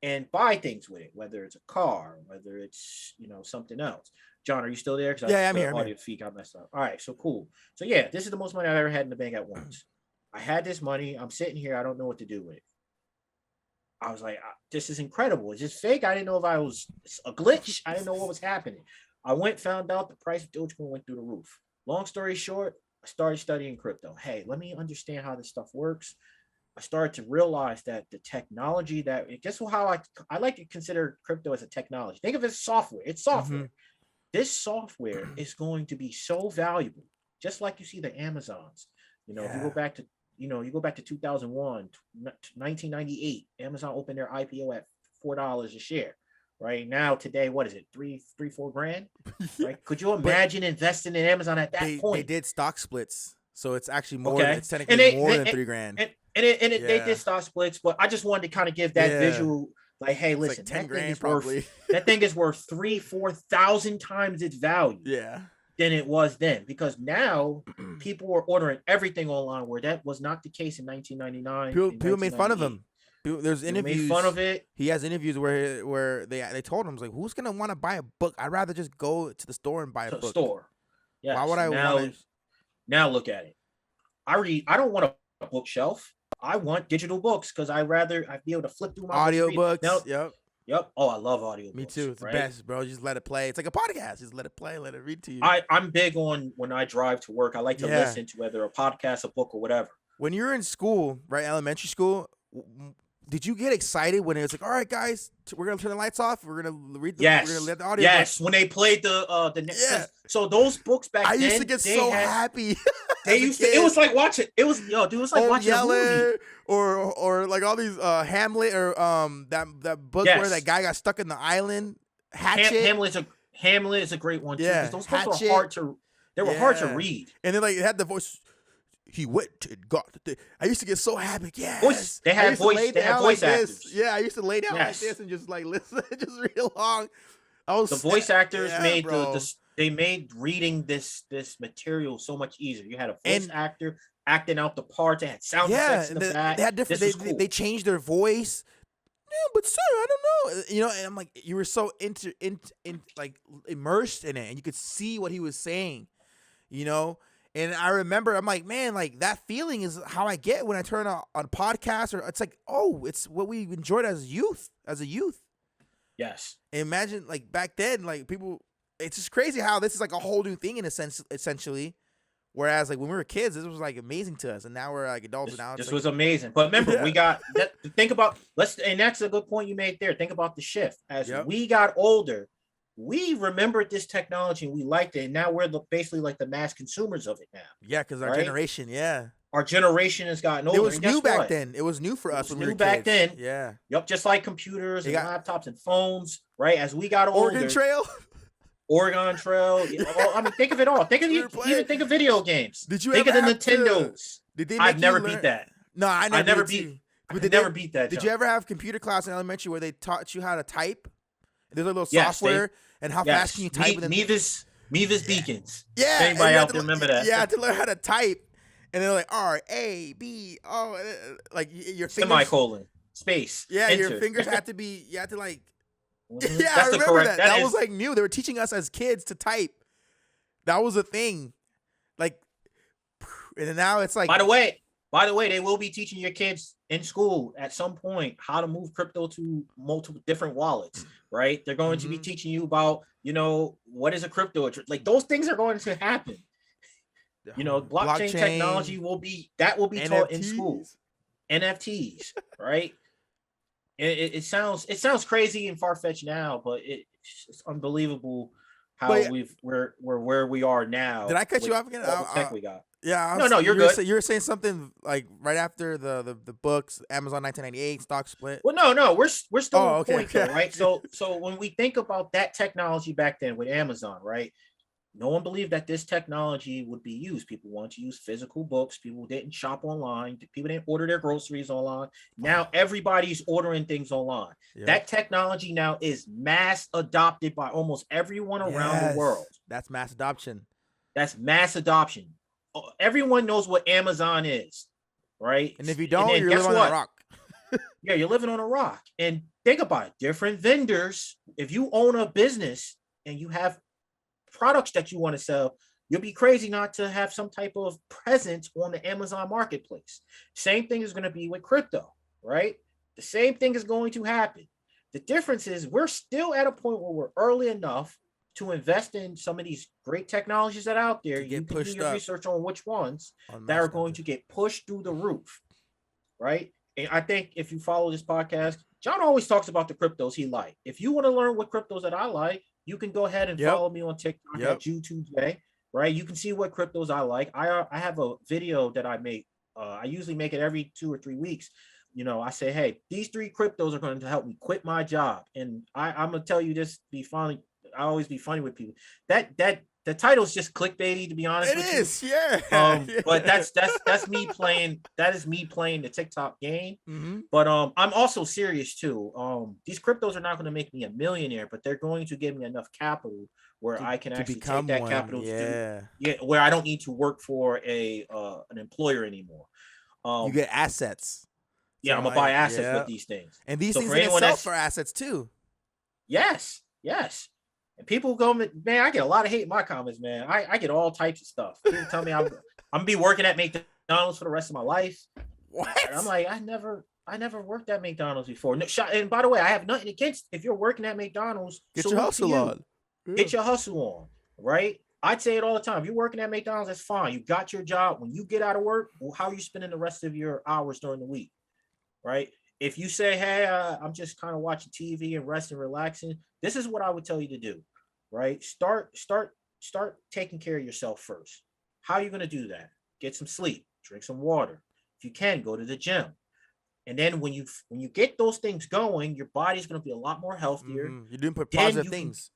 Speaker 2: and buy things with it, whether it's a car, whether it's, something else. John, are you still there?
Speaker 1: Yeah, I'm here.
Speaker 2: Audio feed got messed up. All right, so cool. So yeah, this is the most money I've ever had in the bank at once. I had this money. I'm sitting here. I don't know what to do with it. I was like, this is incredible. Is this fake? I didn't know if I was a glitch. I didn't know what was happening. I found out the price of Dogecoin went through the roof. Long story short, I started studying crypto. Hey, let me understand how this stuff works. I started to realize that the technology guess how I like to consider crypto as a technology. Think of it as software. It's software. Mm-hmm. This software is going to be so valuable, just like you see the Amazons. If you go back to you go back to 2001, 1998, Amazon opened their IPO at $4 a share, right? Now today, what is it? 4 grand, right? Could you imagine investing in Amazon at that point?
Speaker 1: They did stock splits, so it's actually more.
Speaker 2: Okay.
Speaker 1: It's technically more than 3
Speaker 2: grand.
Speaker 1: grand.
Speaker 2: They did stock splits, but I just wanted to kind of give that visual, like, hey, listen,
Speaker 1: like 10
Speaker 2: that
Speaker 1: grand
Speaker 2: thing is
Speaker 1: probably.
Speaker 2: worth that thing is worth 3,000-4,000 times its value.
Speaker 1: Yeah.
Speaker 2: Than it was then, because now people are ordering everything online, where that was not the case in 1999.
Speaker 1: People made fun of him. There's interviews.
Speaker 2: Made fun of it.
Speaker 1: He has interviews where they told him, like, who's gonna want to buy a book? I'd rather just go to the store and buy a book.
Speaker 2: Store. Yes.
Speaker 1: Why would I want to?
Speaker 2: Now look at it. I don't want a bookshelf. I want digital books because I'd be able to flip through my
Speaker 1: audiobooks.
Speaker 2: Now, Yep. Oh, I love audiobooks.
Speaker 1: Me too. It's the best, bro. Just let it play. It's like a podcast. Just let it play. Let it read to you.
Speaker 2: I'm big on, when I drive to work, I like to listen to whether a podcast, a book, or whatever.
Speaker 1: When you're in school, right, elementary school, did you get excited when it was like, all right, guys, we're gonna turn the lights off. We're gonna read the.
Speaker 2: Yes.
Speaker 1: We're gonna let the audio.
Speaker 2: Yes. When they played the. So those books back then,
Speaker 1: I used to get so happy.
Speaker 2: They used to. It was like watching. It was dude. It was like watching a movie.
Speaker 1: Or like all these Hamlet or that book where that guy got stuck in the island. Hatchet.
Speaker 2: Hamlet is a great one too.
Speaker 1: Yeah,
Speaker 2: those books were hard to. They were hard to read.
Speaker 1: And then like it had the voice. He went and got the thing. I used to get so happy. Yes.
Speaker 2: They had voice actors.
Speaker 1: Yeah, I used to lay down like this and just like listen, just read along.
Speaker 2: The voice actors made they made reading this material so much easier. You had a voice actor acting out the parts. They had sound effects in the back.
Speaker 1: They had different. They changed their voice. Yeah, but sir, I don't know. You know, and I'm like, you were so like immersed in it, and you could see what he was saying. You know, and I remember, I'm like, man, like that feeling is how I get when I turn on a podcast, or it's like, oh, it's what we enjoyed as a youth.
Speaker 2: Yes.
Speaker 1: And imagine like back then, like people. It's just crazy how this is like a whole new thing in a sense, essentially. Whereas like when we were kids, this was like amazing to us, and now we're like adults.
Speaker 2: This was amazing. But remember, we got think about and that's a good point you made there. Think about the shift as we got older. We remembered this technology and we liked it, and now we're basically like the mass consumers of it now.
Speaker 1: Yeah, because our generation,
Speaker 2: our generation has gotten older.
Speaker 1: It was new back then. It was new for us when we were back
Speaker 2: then.
Speaker 1: Yeah.
Speaker 2: Yep, just like computers and laptops and phones, right? As we got older. Oregon Trail. I mean, think of it all. Think of video games.
Speaker 1: Did you
Speaker 2: think
Speaker 1: ever
Speaker 2: of the Nintendos?
Speaker 1: I've
Speaker 2: never beat that.
Speaker 1: No, I never beat
Speaker 2: that.
Speaker 1: Did you ever have computer class in elementary where they taught you how to type? There's a little software and how fast can you type?
Speaker 2: Mevis Beacons.
Speaker 1: Yeah.
Speaker 2: Anybody out there remember that?
Speaker 1: Yeah, to learn how to type, and they're like R-A-B-O, like your fingers.
Speaker 2: Semicolon. Space.
Speaker 1: Yeah,
Speaker 2: enter.
Speaker 1: your fingers had to be. You had to like. Yeah, I remember that. That was like new. They were teaching us as kids to type. That was a thing. Like, and now it's like.
Speaker 2: By the way, they will be teaching your kids in school at some point how to move crypto to multiple different wallets, right? They're going to be teaching you about, what is a crypto? Like those things are going to happen. Blockchain technology will be NFTs. Taught in school. NFTs, right? It sounds crazy and far-fetched now, but it's unbelievable how we're where we are now.
Speaker 1: Did I cut you off again?
Speaker 2: All the tech we got.
Speaker 1: Yeah.
Speaker 2: No, you're good.
Speaker 1: You were saying something like right after the books, Amazon 1998 stock split.
Speaker 2: Well, no, we're still on point though, right? So when we think about that technology back then with Amazon, right? No one believed that this technology would be used. People wanted to use physical books. People didn't shop online. People didn't order their groceries online. Now everybody's ordering things online. Yep. That technology now is mass adopted by almost everyone around the world.
Speaker 1: That's mass adoption.
Speaker 2: That's mass adoption. Everyone knows what Amazon is, right?
Speaker 1: And if you don't, you're living on a rock.
Speaker 2: Yeah, you're living on a rock. And think about it. Different vendors. If you own a business and you have products that you want to sell, you'll be crazy not to have some type of presence on the Amazon marketplace. Same thing is going to be with crypto, right? The same thing is going to happen. The difference is we're still at a point where we're early enough to invest in some of these great technologies that are out there. You can do your research on which ones that are going to get pushed through the roof, right? And I think if you follow this podcast, John always talks about the cryptos he likes. If you want to learn what cryptos that I like, you can go ahead and follow me on TikTok at YouTube, right? You can see what cryptos I like. I have a video that I make. I usually make it every 2 or 3 weeks I say, hey, these 3 cryptos are going to help me quit my job. And I'm gonna tell you this, be funny. I always be funny with people. That the title's just clickbaity, to be honest with you.
Speaker 1: It is, yeah.
Speaker 2: But that's me playing. That is me playing the TikTok game.
Speaker 1: Mm-hmm.
Speaker 2: But I'm also serious too. These cryptos are not going to make me a millionaire, but they're going to give me enough capital where I can actually take that capital to where I don't need to work for an employer anymore.
Speaker 1: You get assets.
Speaker 2: Yeah, I'm gonna buy assets with these things.
Speaker 1: And these things in itself are assets too.
Speaker 2: Yes. And people go, man, I get a lot of hate in my comments, man. I get all types of stuff. People tell me I'm gonna be working at McDonald's for the rest of my life.
Speaker 1: What?
Speaker 2: And I'm like, I never worked at McDonald's before. And by the way, I have nothing against if you're working at McDonald's.
Speaker 1: Get your hustle on.
Speaker 2: Yeah. Get your hustle on, right? I'd say it all the time. If you're working at McDonald's, that's fine. You got your job. When you get out of work, how are you spending the rest of your hours during the week, right? If you say, hey, I'm just kind of watching TV and resting, relaxing, this is what I would tell you to do, right? Start taking care of yourself first. How are you going to do that? Get some sleep, drink some water. If you can, go to the gym. And then when you get those things going, your body's going to be a lot more healthier.
Speaker 1: Mm-hmm. You're doing positive things.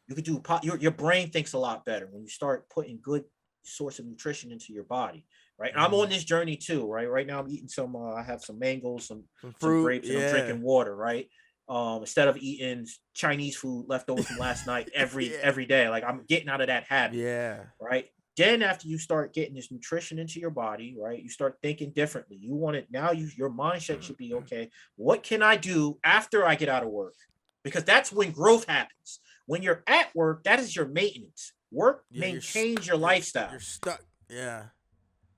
Speaker 2: You could do your brain thinks a lot better when you start putting good source of nutrition into your body, right? And I'm on this journey too, right? Right now I'm eating some. I have some mangoes, some fruit, some grapes, and I'm drinking water, right? Instead of eating Chinese food left over from last night every day, like I'm getting out of that habit.
Speaker 1: Yeah.
Speaker 2: Right. Then after you start getting this nutrition into your body, right, you start thinking differently. You want it now. Your mindset should be, okay, what can I do after I get out of work? Because that's when growth happens. When you're at work, that is your maintenance. Work maintains your lifestyle.
Speaker 1: You're stuck. Yeah.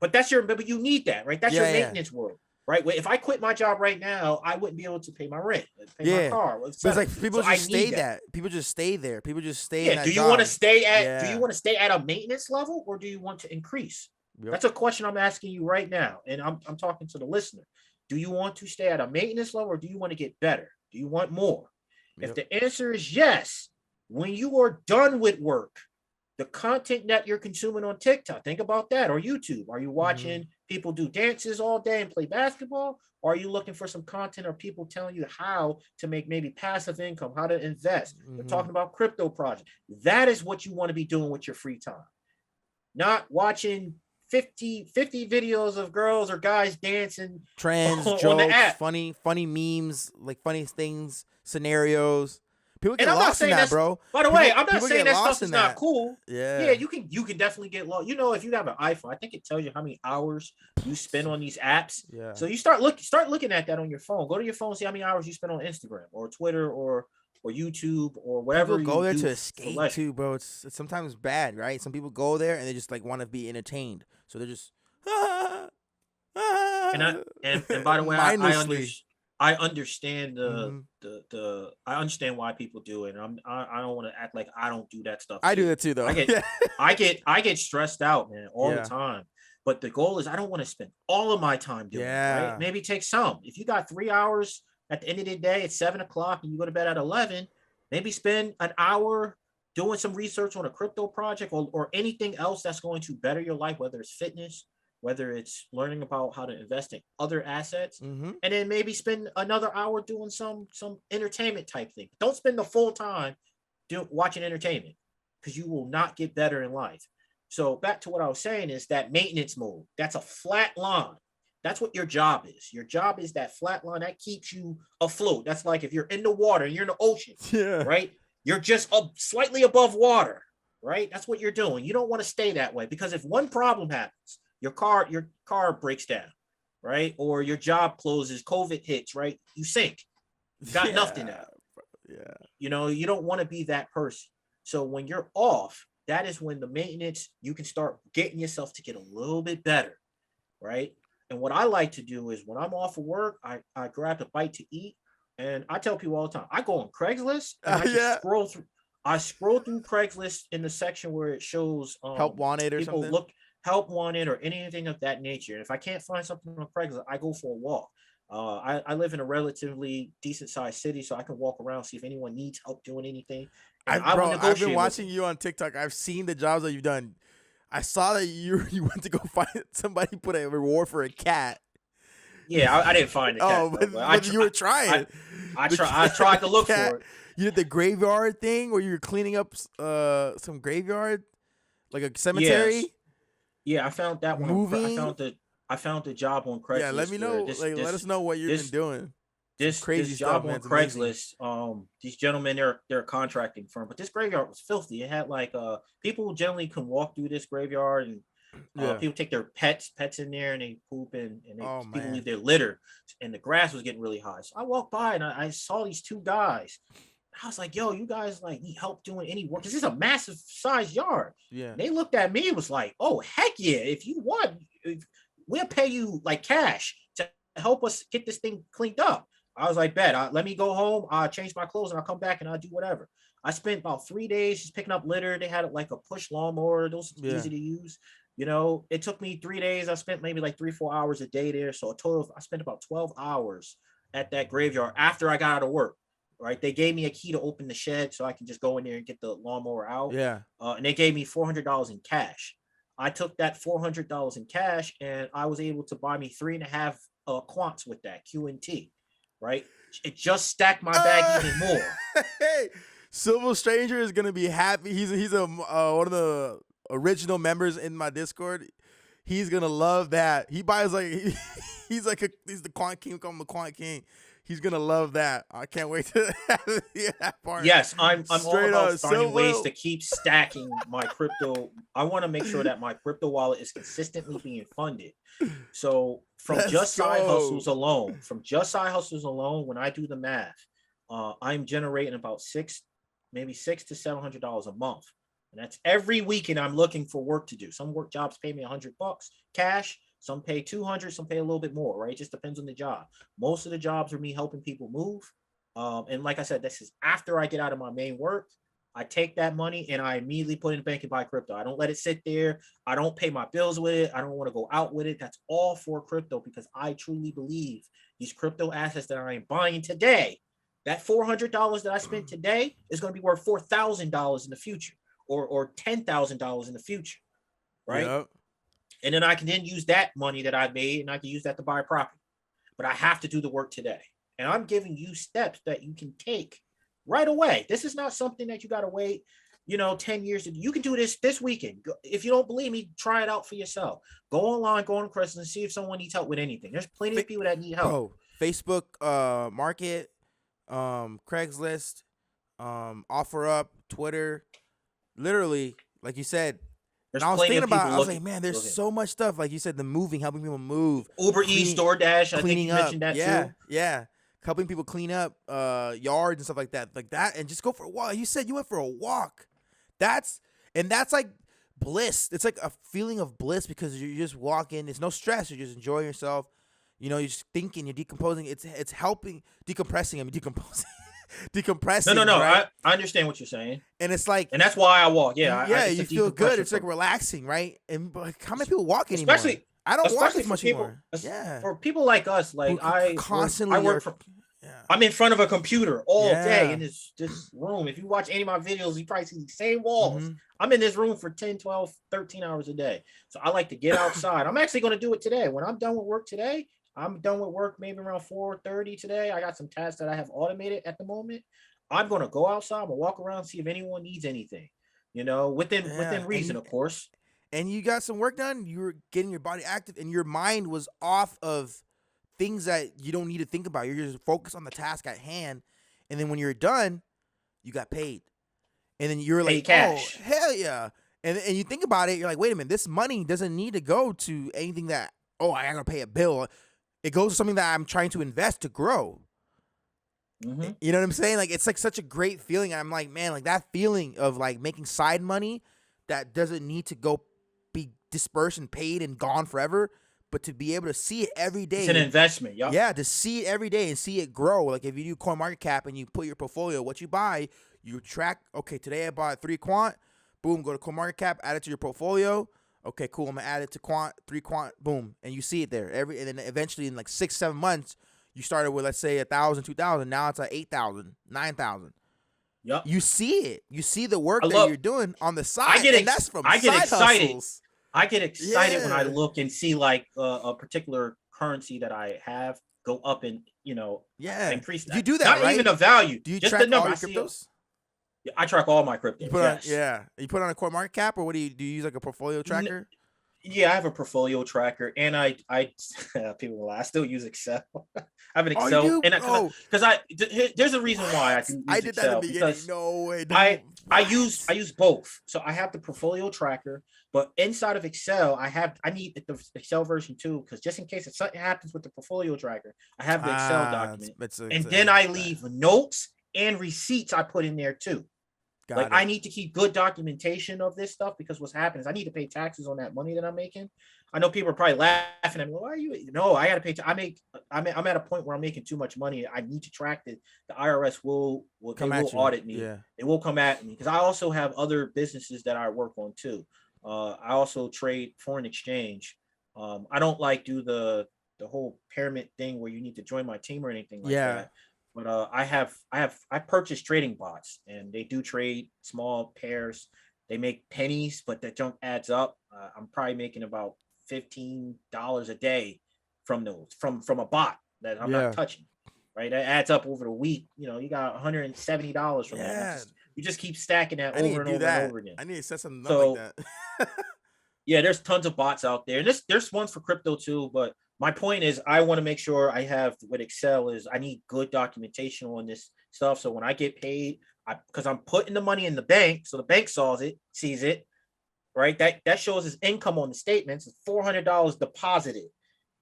Speaker 2: But but you need that, right? That's your maintenance world, right? If I quit my job right now, I wouldn't be able to pay my rent, pay my car.
Speaker 1: But it's like people just stay that. People just stay there. People just stay in that
Speaker 2: do you want to stay at do you want to stay at a maintenance level, or do you want to increase? Yep. That's a question I'm asking you right now. And I'm talking to the listener. Do you want to stay at a maintenance level, or do you want to get better? Do you want more? Yep. If the answer is yes, when you are done with work, the content that you're consuming on TikTok, think about that, or YouTube. Are you watching people do dances all day and play basketball? Or are you looking for some content or people telling you how to make maybe passive income, how to invest? They're talking about crypto projects. That is what you want to be doing with your free time. Not watching 50 videos of girls or guys dancing.
Speaker 1: Trends, jokes, on the app. funny memes, like funny things, scenarios. People get lost in that, bro.
Speaker 2: By the way, I'm not saying that stuff is not cool.
Speaker 1: Yeah,
Speaker 2: you can definitely get lost. If you have an iPhone, I think it tells you how many hours you spend on these apps. Yeah. So you start looking at that on your phone. Go to your phone, see how many hours you spend on Instagram or Twitter or YouTube or whatever.
Speaker 1: People go there to escape too, bro. It's sometimes bad, right? Some people go there and they just like want to be entertained, so they're just.
Speaker 2: And by the way, I understand I understand why people do it. And I don't want to act like I don't do that stuff.
Speaker 1: I do that too, though.
Speaker 2: I get stressed out, man, all the time. But the goal is I don't want to spend all of my time doing it. Right? Maybe take some. If you got 3 hours at the end of the day, it's 7:00 and you go to bed at 11, maybe spend an hour doing some research on a crypto project or anything else that's going to better your life, whether it's fitness, whether it's learning about how to invest in other assets, and then maybe spend another hour doing some entertainment type thing. Don't spend the full time watching entertainment, because you will not get better in life. So back to what I was saying is that maintenance mode. That's a flat line. That's what your job is. Your job is that flat line that keeps you afloat. That's like if you're in the water and you're in the ocean, right? You're just slightly above water, right? That's what you're doing. You don't want to stay that way, because if one problem happens, your car breaks down, right? Or your job closes, COVID hits, right? You sink. You got nothing out. Yeah. You don't want to be that person. So when you're off, that is when the maintenance, you can start getting yourself to get a little bit better, right? And what I like to do is when I'm off of work, I grab a bite to eat, and I tell people all the time, I go on Craigslist and I scroll through Craigslist in the section where it shows
Speaker 1: help wanted or something.
Speaker 2: Help wanted or anything of that nature. And if I can't find something on Craigslist, I go for a walk. I live in a relatively decent sized city, so I can walk around, see if anyone needs help doing anything.
Speaker 1: I've been watching you on TikTok. I've seen the jobs that you've done. I saw that you went to go find somebody put a reward for a cat.
Speaker 2: Yeah, I didn't find the cat.
Speaker 1: Oh, but you were trying.
Speaker 2: I tried to look for it.
Speaker 1: You did the graveyard thing where you were cleaning up some graveyard, like a cemetery.
Speaker 2: Yes. Yeah, I found that one. I found the job on Craigslist.
Speaker 1: Yeah, let me know. Let us know what you've been doing.
Speaker 2: This job on Craigslist. These gentlemen, they're a contracting firm, but this graveyard was filthy. It had like people generally can walk through this graveyard, and people take their pets in there, and they poop, and people leave their litter, and the grass was getting really high. So I walked by and I saw these two guys. I was like, yo, you guys like need help doing any work? Because it's a massive size yard.
Speaker 1: Yeah.
Speaker 2: And they looked at me and was like, oh, heck yeah. If you want, we'll pay you like cash to help us get this thing cleaned up. I was like, bet. Let me go home. I'll change my clothes and I'll come back and I'll do whatever. I spent about 3 days just picking up litter. They had like a push lawnmower. Those are easy to use. You know, it took me 3 days. I spent maybe like 3-4 hours a day there. So a total I spent about 12 hours at that graveyard after I got out of work. Right. They gave me a key to open the shed so I can just go in there and get the lawnmower out.
Speaker 1: Yeah.
Speaker 2: And they gave me $400 in cash. I took that $400 in cash and I was able to buy me 3.5 quants with that QNT. Right. It just stacked my bag even more.
Speaker 1: Hey, Civil Stranger is gonna be happy. He's a one of the original members in my Discord. He's gonna love that. He buys like he's the Quant King. Call him the Quant King. He's gonna love that. I can't wait to hear that part.
Speaker 2: Yes, I'm all about finding ways to keep stacking my crypto. I want to make sure that my crypto wallet is consistently being funded. So from side hustles alone, when I do the math, I'm generating about maybe $600 to $700 a month, and that's every weekend. I'm looking for work to do. Some work jobs pay me $100 cash. Some pay 200, some pay a little bit more, right? It just depends on the job. Most of the jobs are me helping people move. And like I said, this is after I get out of my main work. I take that money and I immediately put it in the bank and buy crypto. I don't let it sit there. I don't pay my bills with it. I don't want to go out with it. That's all for crypto because I truly believe these crypto assets that I am buying today, that $400 that I spent today is going to be worth $4,000 in the future or $10,000 in the future, right? Yep. And then I can then use that money that I made and I can use that to buy a property. But I have to do the work today. And I'm giving you steps that you can take right away. This is not something that you got to wait, 10 years. You can do this weekend. If you don't believe me, try it out for yourself. Go online, go on Craigslist and see if someone needs help with anything. There's plenty of people that need help.
Speaker 1: Bro, Facebook Market, Craigslist, OfferUp, Twitter. Literally, like you said, and I was thinking about it. I was like, man, there's so much stuff. Like you said, the moving, helping people move.
Speaker 2: Uber Eats, DoorDash, I think you mentioned that too.
Speaker 1: Yeah. Helping people clean up yards and stuff like that. And just go for a walk. You said you went for a walk. That's like bliss. It's like a feeling of bliss because you're just walking. There's no stress. You're just enjoying yourself. You're just thinking, you're decomposing. It's helping decompressing. Decomposing. Decompressing.
Speaker 2: No.
Speaker 1: Right?
Speaker 2: I understand what you're saying,
Speaker 1: and it's like,
Speaker 2: and that's why I walk.
Speaker 1: You feel good. It's like relaxing, right? And how many people walk anymore? I don't walk as much anymore.
Speaker 2: For people like us, like I work for. I'm in front of a computer all day in this room. If you watch any of my videos, you probably see the same walls. Mm-hmm. I'm in this room for 10, 12, 13 hours a day. So I like to get outside. I'm actually going to do it today. When I'm done with work today, I'm done with work maybe around 4:30 today. I got some tasks that I have automated at the moment. I'm going to go outside. I'm going to walk around, see if anyone needs anything, within reason, of course.
Speaker 1: And you got some work done. You were getting your body active and your mind was off of things that you don't need to think about. You're just focused on the task at hand. And then when you're done, you got paid. And then you're like,
Speaker 2: cash.
Speaker 1: Oh, hell yeah. And you think about it, you're like, wait a minute, this money doesn't need to go to anything that, I gotta pay a bill. It goes to something that I'm trying to invest to grow. Mm-hmm. You know what I'm saying? Like, it's like such a great feeling. I'm like, man, like that feeling of like making side money that doesn't need to go be dispersed and paid and gone forever, but to be able to see it every day.
Speaker 2: It's an investment. Yep.
Speaker 1: Yeah, to see it every day and see it grow. Like if you do CoinMarketCap and you put your portfolio, what you buy, you track, okay, today I bought 3 quant, boom, go to CoinMarketCap, add it to your portfolio. Okay, cool. I'm gonna add it to quant, 3 quant, boom, and you see it there. And then eventually in like 6-7 months, you started with let's say 1,000, 2,000. Now it's at 8,000, 9,000.
Speaker 2: Yep.
Speaker 1: You see it. You see the work that you're doing on the side.
Speaker 2: I get excited.
Speaker 1: Hustles.
Speaker 2: I get excited when I look and see like a particular currency that I have go up and increase.
Speaker 1: You do that,
Speaker 2: not
Speaker 1: right?
Speaker 2: even the value.
Speaker 1: Do you
Speaker 2: just
Speaker 1: track
Speaker 2: the number.
Speaker 1: all your cryptos?
Speaker 2: I track all my cryptos.
Speaker 1: You put you put on a coin market cap, or what do you use like a portfolio tracker?
Speaker 2: Yeah, I have a portfolio tracker, and I people will lie, I still use Excel. I have an Excel,
Speaker 1: you do?
Speaker 2: because there's a reason why I do use
Speaker 1: I did
Speaker 2: Excel,
Speaker 1: that in the beginning.
Speaker 2: because
Speaker 1: No way.
Speaker 2: I use both. So I have the portfolio tracker, but inside of Excel, I need the Excel version too, because just in case if something happens with the portfolio tracker, I have the Excel document, and then I leave notes and receipts I put in there too. I need to keep good documentation of this stuff, because what's happening is I need to pay taxes on that money that I'm making. I know people are probably laughing at me. Why are you? No, I got to pay. I'm at a point where I'm making too much money. I need to track it. The IRS will audit me. Yeah. It will come at me, because I also have other businesses that I work on too. I also trade foreign exchange. I don't do the whole pyramid thing where you need to join my team or anything like that. But I purchased trading bots, and they do trade small pairs. They make pennies, but that junk adds up. I'm probably making about $15 a day from those from a bot that I'm not touching. Right, that adds up over the week. You got $170 from that. You just keep stacking that over and over and over again.
Speaker 1: I need to set something up like that.
Speaker 2: Yeah, there's tons of bots out there, and there's ones for crypto too, but my point is, I want to make sure I have with Excel is I need good documentation on this stuff. So when I get paid, because I'm putting the money in the bank, so the bank sees it, right? That shows his income on the statements. It's $400 deposited,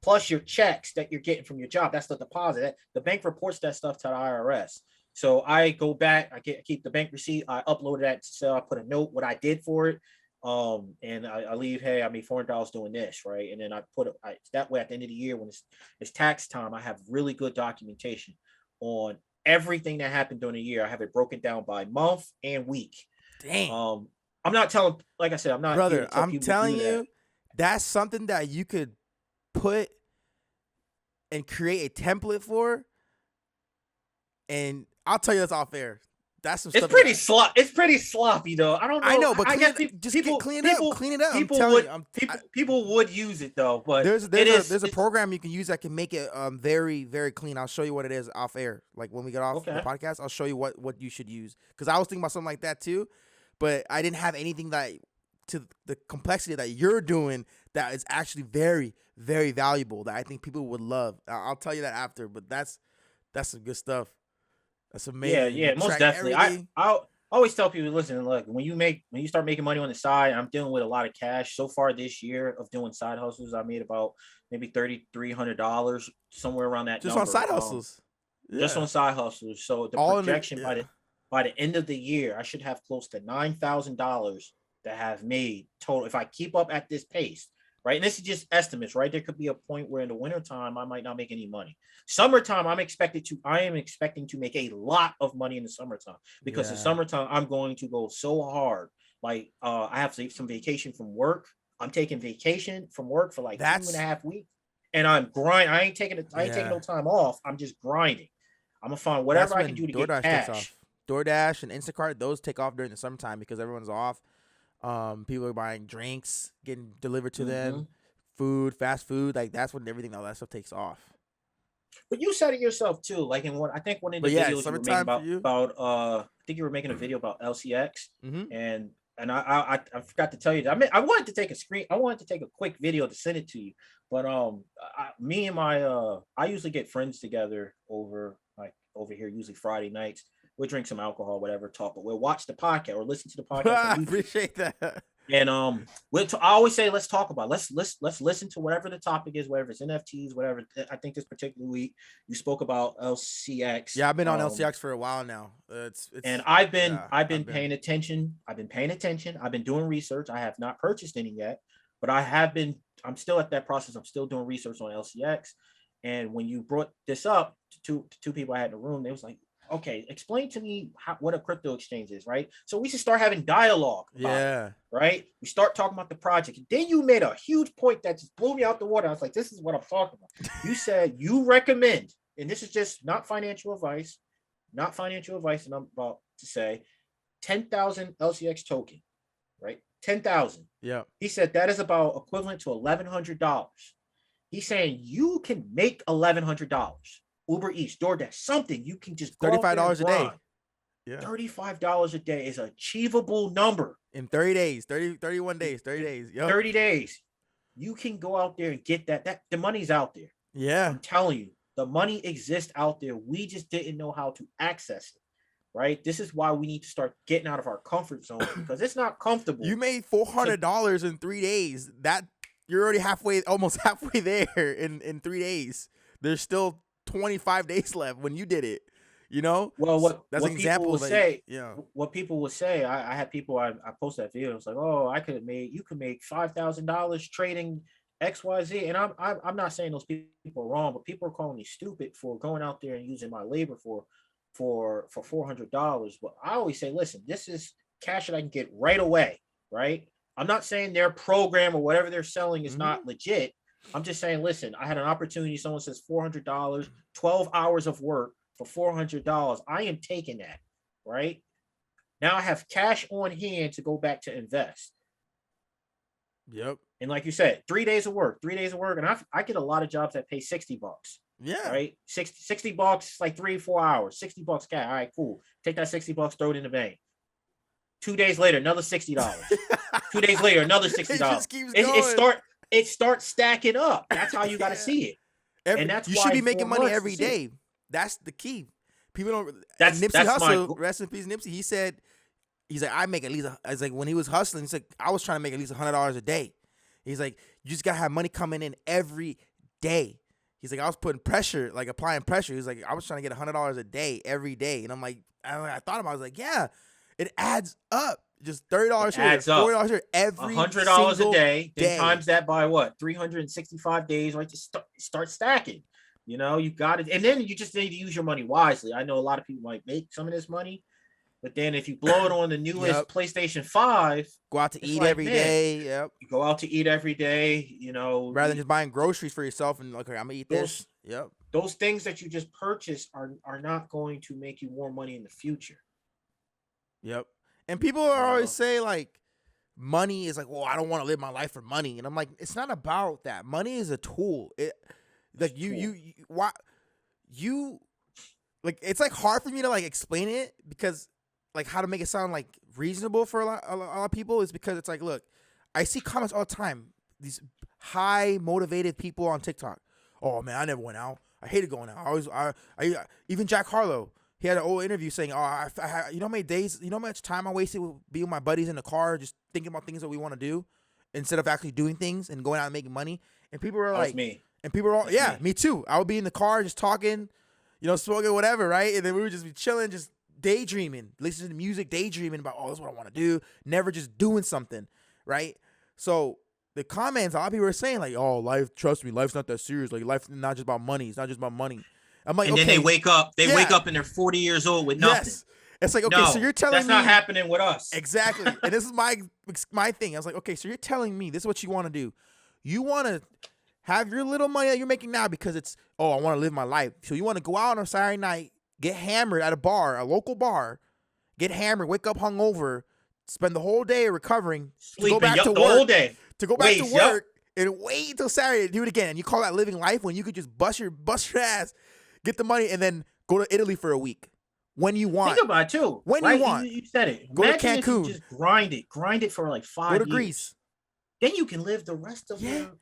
Speaker 2: plus your checks that you're getting from your job. That's the deposit. The bank reports that stuff to the IRS. So I go back, I keep the bank receipt, I upload that to Excel, I put a note what I did for it. And I leave, hey, I made $400 doing this, right? And then I put that way at the end of the year when it's tax time, I have really good documentation on everything that happened during the year. I have it broken down by month and week.
Speaker 1: Dang.
Speaker 2: I'm not telling, like I said, I'm not.
Speaker 1: Brother, I'm telling you, that's something that you could put and create a template for. And I'll tell you that's off air. That's some stuff.
Speaker 2: It's pretty sloppy though. I don't know.
Speaker 1: I know, but clean it up.
Speaker 2: People would use it though, but
Speaker 1: there's a program you can use that can make it very, very clean. I'll show you what it is off air. Like when we get off the podcast, I'll show you what you should use. Because I was thinking about something like that too, but I didn't have anything that to the complexity that you're doing that is actually very, very valuable that I think people would love. I'll tell you that after, but that's some good stuff. That's amazing.
Speaker 2: Yeah, most definitely. I always tell people, listen, look, when you start making money on the side, I'm dealing with a lot of cash. So far this year of doing side hustles, I made about maybe $3,300, somewhere around that.
Speaker 1: Just number. On side hustles.
Speaker 2: Just on side hustles. So the projection by the end of the year, I should have close to $9,000 that have made total. If I keep up at this pace, right? And this is just estimates, right? There could be a point where in the wintertime, I might not make any money. Summertime, I am expecting to make a lot of money in the summertime, because in summertime, I'm going to go so hard. I have some vacation from work. I'm taking vacation from work for 2.5 weeks, and I'm grinding. I ain't taking no time off. I'm just grinding. I'm gonna find whatever I can do to get cash.
Speaker 1: Takes off. DoorDash and Instacart, those take off during the summertime because everyone's off. People are buying drinks, getting delivered to them, food, fast food. That's when everything, all that stuff takes off.
Speaker 2: But you said it yourself too. Like in one, I think one of the videos you were making about I think you were making a video about LCX, and I forgot to tell you that. I mean, I wanted to take a quick video to send it to you, but me and I usually get friends together over here, usually Friday nights. We'll drink some alcohol, whatever, talk, but we'll watch the podcast or listen to the podcast.
Speaker 1: I appreciate that.
Speaker 2: And I always say, let's talk about it. Let's listen to whatever the topic is, whether it's NFTs, whatever. I think this particular week you spoke about LCX.
Speaker 1: Yeah, I've been on LCX for a while now.
Speaker 2: And I've been paying attention. I've been paying attention. I've been doing research. I have not purchased any yet, but I'm still at that process. I'm still doing research on LCX. And when you brought this up to two people I had in the room, they was like, okay, explain to me what a crypto exchange is, right? So we should start having dialogue about it, right? We start talking about the project. Then you made a huge point that just blew me out the water. I was like, this is what I'm talking about. You said you recommend, and this is just not financial advice, and I'm about to say 10,000 LCX token, right? 10,000.
Speaker 1: Yeah.
Speaker 2: He said that is about equivalent to $1,100. He's saying you can make $1,100. Uber Eats, DoorDash, something you can just go
Speaker 1: $35 a day.
Speaker 2: Yeah. $35 a day is an achievable number.
Speaker 1: In 30 days, 31 days, 30 days.
Speaker 2: Yep. 30 days. You can go out there and get that. The money's out there.
Speaker 1: Yeah.
Speaker 2: I'm telling you, the money exists out there. We just didn't know how to access it. Right? This is why we need to start getting out of our comfort zone because it's not comfortable.
Speaker 1: You made $400 in 3 days. That you're already almost halfway there in 3 days. There's still 25 days left when you did it. You know?
Speaker 2: Well,
Speaker 1: that's
Speaker 2: an example. What people would say, I had people, I posted that video. It's like, oh, you could make $5,000 trading XYZ. And I'm not saying those people are wrong, but people are calling me stupid for going out there and using my labor for $400. But I always say, listen, this is cash that I can get right away, right? I'm not saying their program or whatever they're selling is not legit. I'm just saying, listen, I had an opportunity. Someone says $400, 12 hours of work for $400. I am taking that, right? Now I have cash on hand to go back to invest.
Speaker 1: Yep.
Speaker 2: And like you said, 3 days of work, and I get a lot of jobs that pay $60.
Speaker 1: Yeah.
Speaker 2: Right. $60, like 3-4 hours, $60 cash. All right, cool. Take that $60, throw it in the bank. 2 days later, another $60. 2 days later, another $60.
Speaker 1: It just keeps going.
Speaker 2: It starts stacking up. That's how you got to see it. And that's
Speaker 1: you
Speaker 2: why
Speaker 1: should be making money every day. That's the key. People don't. That's Nipsey Hussle. Rest in peace, Nipsey. He's like, I make at least. It's like when he was hustling, he's like, I was trying to make at least $100 a day. He's like, you just gotta have money coming in every day. He's like, I was putting pressure, like applying pressure. He's like, I was trying to get $100 a day every day, and I'm like, I thought about it. I was like, yeah, it adds up. Just $30 here, $40 here, every
Speaker 2: $100 a day. Then times that by what? 365 days, right? Just start stacking. You know, you got it, and then you just need to use your money wisely. I know a lot of people might make some of this money, but then if you blow it on the newest PlayStation 5,
Speaker 1: go out to eat every day. Yep,
Speaker 2: you go out to eat every day. You know,
Speaker 1: rather than just buying groceries for yourself and okay, I'm gonna eat this. Yep,
Speaker 2: those things that you just purchased are not going to make you more money in the future.
Speaker 1: Yep, and people are always say like, money is like, well, I don't want to live my life for money, and I'm like, it's not about that. Money is a tool. Like it's like hard for me to like explain it because like how to make it sound like reasonable for a lot of people is because it's like, look, I see comments all the time. These high motivated people on TikTok. Oh man, I never went out. I hated going out. I even Jack Harlow. He had an old interview saying, "Oh, you know how many days, you know how much time I wasted with being with my buddies in the car, just thinking about things that we want to do, instead of actually doing things and going out and making money." And people were like,
Speaker 2: me.
Speaker 1: And people were all, yeah, me too. I would be in the car just talking, you know, smoking whatever, right? And then we would just be chilling, just daydreaming, listening to music, daydreaming about, oh, this is what I want to do, never just doing something, right? So the comments, a lot of people were saying like, oh, life, trust me, life's not that serious. Like life's not just about money. It's not just about money. I'm like,
Speaker 2: and then they wake up. They wake up and they're 40 years old with nothing. Yes.
Speaker 1: It's like, okay, so you're telling me
Speaker 2: that's not happening with us.
Speaker 1: Exactly. And this is my thing. I was like, okay, so you're telling me this is what you want to do. You want to have your little money that you're making now because it's, oh, I want to live my life. So you want to go out on a Saturday night, get hammered at a bar, a local bar, get hammered, wake up hungover, spend the whole day recovering,
Speaker 2: sleeping,
Speaker 1: to go back to work,
Speaker 2: the whole day,
Speaker 1: to go back to work and wait until Saturday to do it again. And you call that living life when you could just bust your ass, get the money, and then go to Italy for a week when you want.
Speaker 2: Think about it too.
Speaker 1: When you want.
Speaker 2: You said it.
Speaker 1: Go
Speaker 2: Imagine
Speaker 1: to Cancun.
Speaker 2: If you just grind it for like 5 years.
Speaker 1: Go to Greece.
Speaker 2: Then you can live the rest of your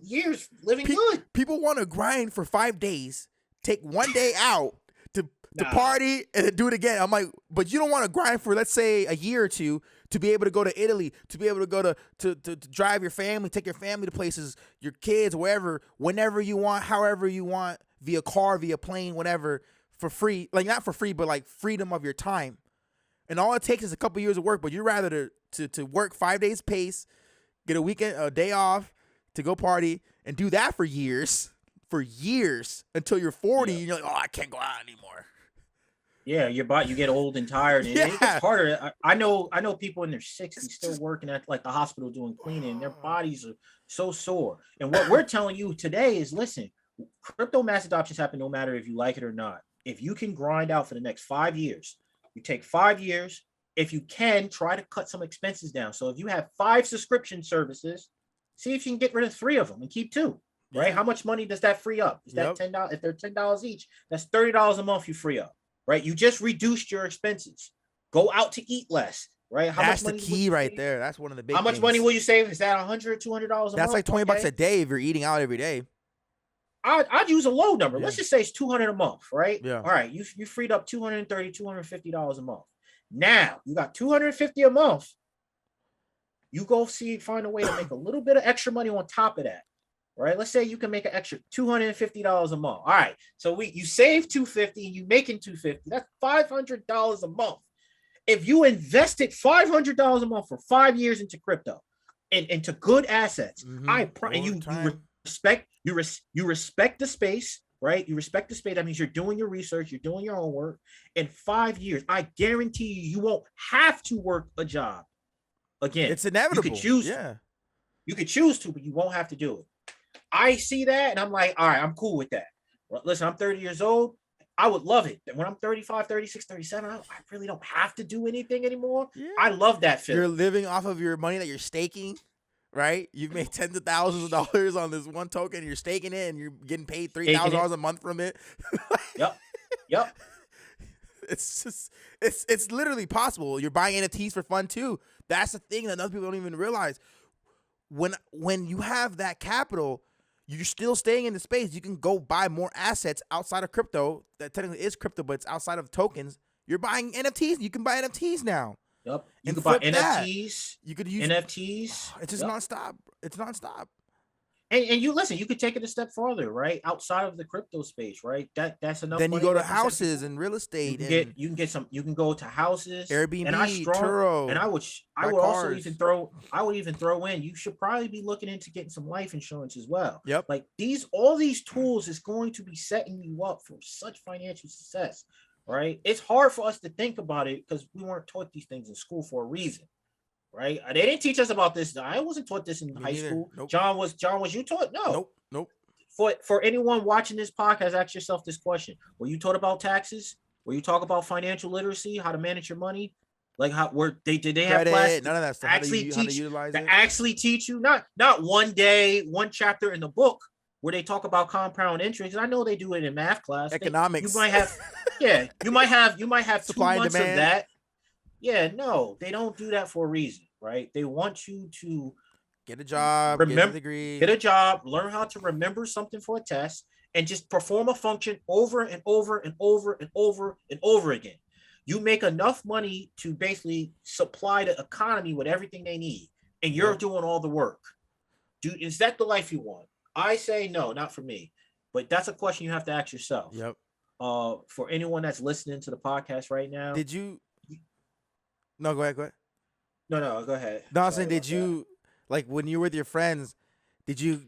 Speaker 2: years living good.
Speaker 1: People want to grind for 5 days, take 1 day out to party and then do it again. I'm like, but you don't want to grind for, let's say, a year or two to be able to go to Italy, to be able to go to drive your family, take your family to places, your kids, wherever, whenever you want, however you want, via car, via plane, whatever, for free. Like not for free, but like freedom of your time. And all it takes is a couple years of work, but you'd rather to work 5 days pace, get a day off to go party and do that for years until you're 40 and you're like, oh, I can't go out anymore.
Speaker 2: Yeah, you get old and tired, and it gets harder. I know people in their 60s still working at like the hospital doing cleaning. Their bodies are so sore. And what we're telling you today is, listen, crypto mass adoptions happen no matter if you like it or not. If you can grind out for the next 5 years, you take 5 years. If you can, try to cut some expenses down. So if you have 5 subscription services, see if you can get rid of 3 of them and keep 2. right? Yeah. How much money does that free up? Is that $10? If they're $10 each, that's $30 a month you free up, right? You just reduced your expenses. Go out to eat less, right?
Speaker 1: How that's much money the key right there. That's one of the big
Speaker 2: How much
Speaker 1: things.
Speaker 2: money will you save? Is that $100, $200 a month?
Speaker 1: That's like $20 a day if you're eating out every day.
Speaker 2: I'd use a low number. Let's just say it's $200 a month, right?
Speaker 1: Yeah.
Speaker 2: All right, you freed up $230, $250 a month. Now you got $250 a month. You go find a way to make a little bit of extra money on top of that, right? Let's say you can make an extra $250 a month. All right, so you save $250 and you making $250. That's $500 a month. If you invested $500 a month for 5 years into crypto and into good assets, you respect the space, right? You respect the space. That means you're doing your research, you're doing your homework. In 5 years, I guarantee you won't have to work a job again.
Speaker 1: It's inevitable.
Speaker 2: You could choose. Yeah. You could choose to, but you won't have to do it. I see that and I'm like, all right, I'm cool with that. Well, listen, I'm 30 years old. I would love it. When I'm 35, 36, 37, I really don't have to do anything anymore. Yeah. I love that feeling.
Speaker 1: You're living off of your money that you're staking, right? You've made tens of thousands of dollars on this one token. You're staking it and you're getting paid $3,000 a month from it.
Speaker 2: Yep.
Speaker 1: It's just, it's literally possible. You're buying NFTs for fun too. That's the thing that other people don't even realize. When you have that capital, you're still staying in the space. You can go buy more assets outside of crypto that technically is crypto, but it's outside of tokens. You're buying NFTs. You can buy NFTs now.
Speaker 2: Yep. You can buy NFTs.
Speaker 1: You could use
Speaker 2: NFTs.
Speaker 1: It's just nonstop. It's nonstop.
Speaker 2: And you listen, you could take it a step farther, right? Outside of the crypto space, right? That's enough.
Speaker 1: Then you go to houses and real estate.
Speaker 2: You can go to houses,
Speaker 1: Airbnb,
Speaker 2: and
Speaker 1: Turo,
Speaker 2: and I would also even throw in, you should probably be looking into getting some life insurance as well.
Speaker 1: Yep.
Speaker 2: Like all these tools is going to be setting you up for such financial success, right? It's hard for us to think about it because we weren't taught these things in school for a reason. Right? They didn't teach us about this. I wasn't taught this in high school.
Speaker 1: Nope.
Speaker 2: John, was you taught? No.
Speaker 1: Nope.
Speaker 2: For anyone watching this podcast, ask yourself this question. Were you taught about taxes? Were you taught about financial literacy, how to manage your money? Like did they have classes?
Speaker 1: None of that stuff.
Speaker 2: Actually teach you not one day, one chapter in the book where they talk about compound interest. I know they do it in math class.
Speaker 1: Economics.
Speaker 2: You might have 2 months of that. Yeah, no, they don't do that for a reason, right? They want you to
Speaker 1: get a job, get a degree,
Speaker 2: get a job, learn how to remember something for a test, and just perform a function over and over and over and over and over again. You make enough money to basically supply the economy with everything they need, and you're doing all the work. Dude, is that the life you want? I say no, not for me. But that's a question you have to ask yourself.
Speaker 1: Yep.
Speaker 2: For anyone that's listening to the podcast right now,
Speaker 1: No, go ahead.
Speaker 2: No, go ahead.
Speaker 1: No, I'm saying, did you, like, when you were with your friends, did you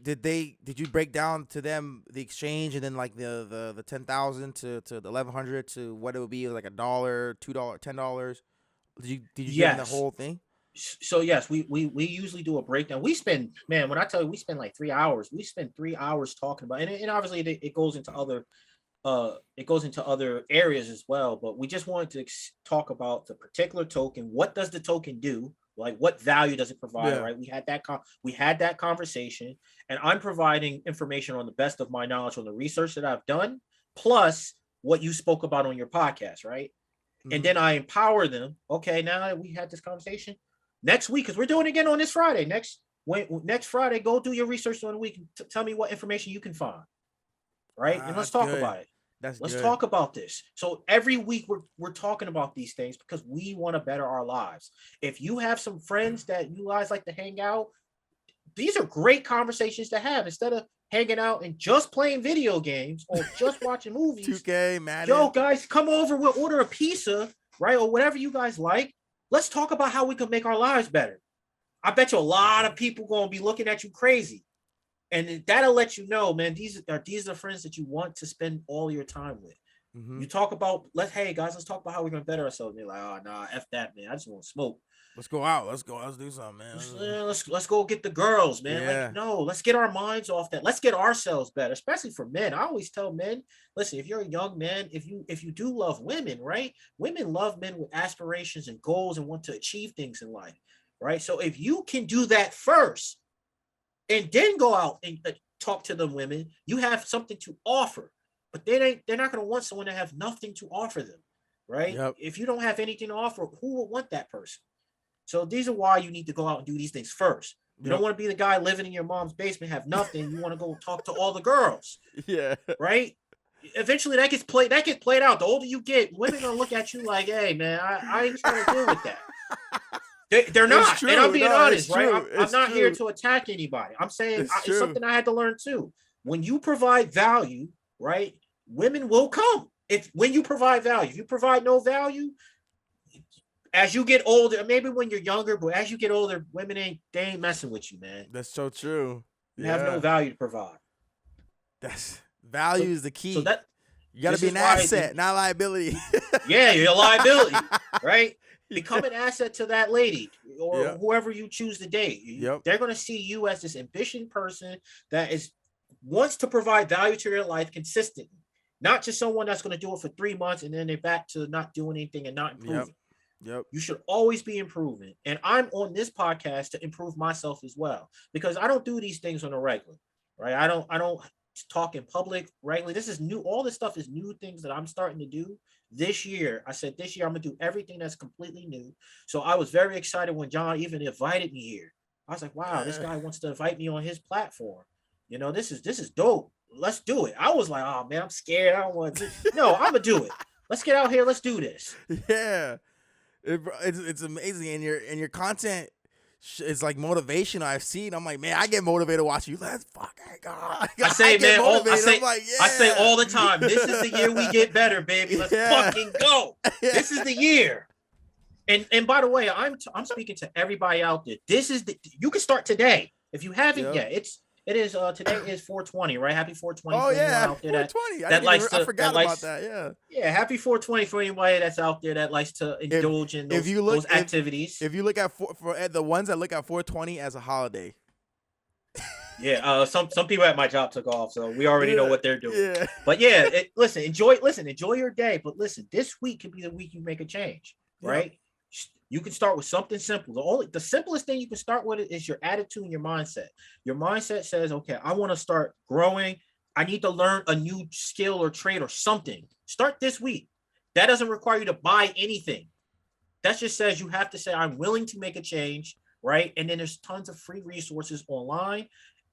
Speaker 1: break down to them the exchange and then like the 10,000 to the 1,100 to what it would be, like $1, $2, $10? Did you get the whole thing?
Speaker 2: So yes, we usually do a breakdown. We spend, man, when I tell you we spend like 3 hours, we spend 3 hours talking about, and obviously it goes into other areas as well, but we just wanted to talk about the particular token. What does the token do? Like, what value does it provide? Right? We had that conversation, and I'm providing information on the best of my knowledge on the research that I've done, plus what you spoke about on your podcast, right? Mm-hmm. And then I empower them. Okay, now that we had this conversation, next week, because we're doing it again on this Friday. Next Friday, go do your research on the week and tell me what information you can find. Right, and let's talk about it. Let's talk about this. So every week we're talking about these things because we want to better our lives. If you have some friends that you guys like to hang out, these are great conversations to have instead of hanging out and just playing video games or just watching movies.
Speaker 1: 2K, Madden.
Speaker 2: Yo, guys, come over. We'll order a pizza, right, or whatever you guys like. Let's talk about how we can make our lives better. I bet you a lot of people gonna be looking at you crazy. And that'll let you know, man, these are the friends that you want to spend all your time with. Mm-hmm. You talk about, hey guys, let's talk about how we're gonna better ourselves. And they're like, oh nah, F that, man. I just want to smoke.
Speaker 1: Let's go out. Let's do something, man.
Speaker 2: Let's go get the girls, man.
Speaker 1: Yeah.
Speaker 2: Like, no, let's get our minds off that. Let's get ourselves better, especially for men. I always tell men, listen, if you're a young man, if you do love women, right? Women love men with aspirations and goals and want to achieve things in life, right? So if you can do that first, and then go out and talk to them women, you have something to offer, but they're not going to want someone to have nothing to offer them, right?
Speaker 1: Yep.
Speaker 2: If you don't have anything to offer, who will want that person? So these are why you need to go out and do these things first. You don't want to be the guy living in your mom's basement, have nothing. You want to go talk to all the girls.
Speaker 1: Yeah.
Speaker 2: Right? Eventually that gets played out. The older you get, women are gonna look at you like, hey man, I ain't trying to deal with that. They're not. And I'm being honest, right? I'm not here to attack anybody. I'm saying it's something I had to learn too. When you provide value, right, women will come. When you provide value. If you provide no value, as you get older, maybe when you're younger, but as you get older, women ain't messing with you, man.
Speaker 1: That's so true.
Speaker 2: You have no value to provide.
Speaker 1: That's value is the key.
Speaker 2: So that
Speaker 1: you got to be an asset, not liability.
Speaker 2: Yeah, you're a liability, right? Become an asset to that lady or whoever you choose to date. They're going to see you as this ambitious person that wants to provide value to your life consistently, not just someone that's going to do it for 3 months and then they're back to not doing anything and not improving. You should always be improving. And I'm on this podcast to improve myself as well, because I don't do these things on a regular, right? I don't talk in public regularly. This is new. All this stuff is new things that I'm starting to do this year. I said this year I'm gonna do everything that's completely new. So I was very excited when John even invited me here. I was like, wow, this guy wants to invite me on his platform. You know, this is dope. Let's do it. I was like, oh man, I'm scared. I don't want to. No, I'm gonna do it. Let's get out here. Let's do this.
Speaker 1: Yeah. It's amazing, and your content is like motivational. I've seen. I'm like, man, I get motivated watching you. Let's fucking go.
Speaker 2: I say all the time. This is the year we get better, baby. Let's fucking go. This is the year. And by the way, I'm speaking to everybody out there. You can start today if you haven't yet. It is today is 420, right? Happy 420.
Speaker 1: Oh yeah, 420. I forgot about that. Yeah.
Speaker 2: Yeah, happy 420 for anybody that's out there that likes to indulge in those activities.
Speaker 1: If you look at for the ones that look at 420 as a holiday.
Speaker 2: Yeah, some people at my job took off, so we already know what they're doing. Yeah. But yeah, enjoy your day. But listen, this week could be the week you make a change, right? Yep. You can start with something simple. The simplest thing you can start with is your attitude and your mindset. Your mindset says, okay, I want to start growing. I need to learn a new skill or trade or something. Start this week. That doesn't require you to buy anything. That just says you have to say, I'm willing to make a change, right? And then there's tons of free resources online.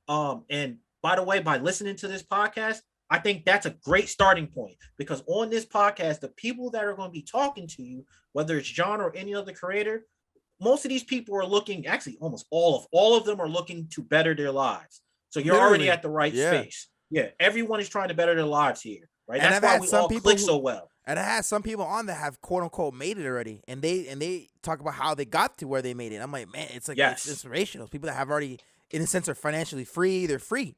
Speaker 2: And by the way, by listening to this podcast, I think that's a great starting point, because on this podcast, the people that are going to be talking to you, whether it's John or any other creator, most of these people are looking, actually almost all of them are looking to better their lives. So you're already at the right space. Yeah, everyone is trying to better their lives here, right?
Speaker 1: And
Speaker 2: that's why we all click so well.
Speaker 1: And I had some people on that have quote unquote made it already, and they talk about how they got to where they made it. I'm like, man, it's like it's inspirational. People that have already, in a sense, are financially free. They're free.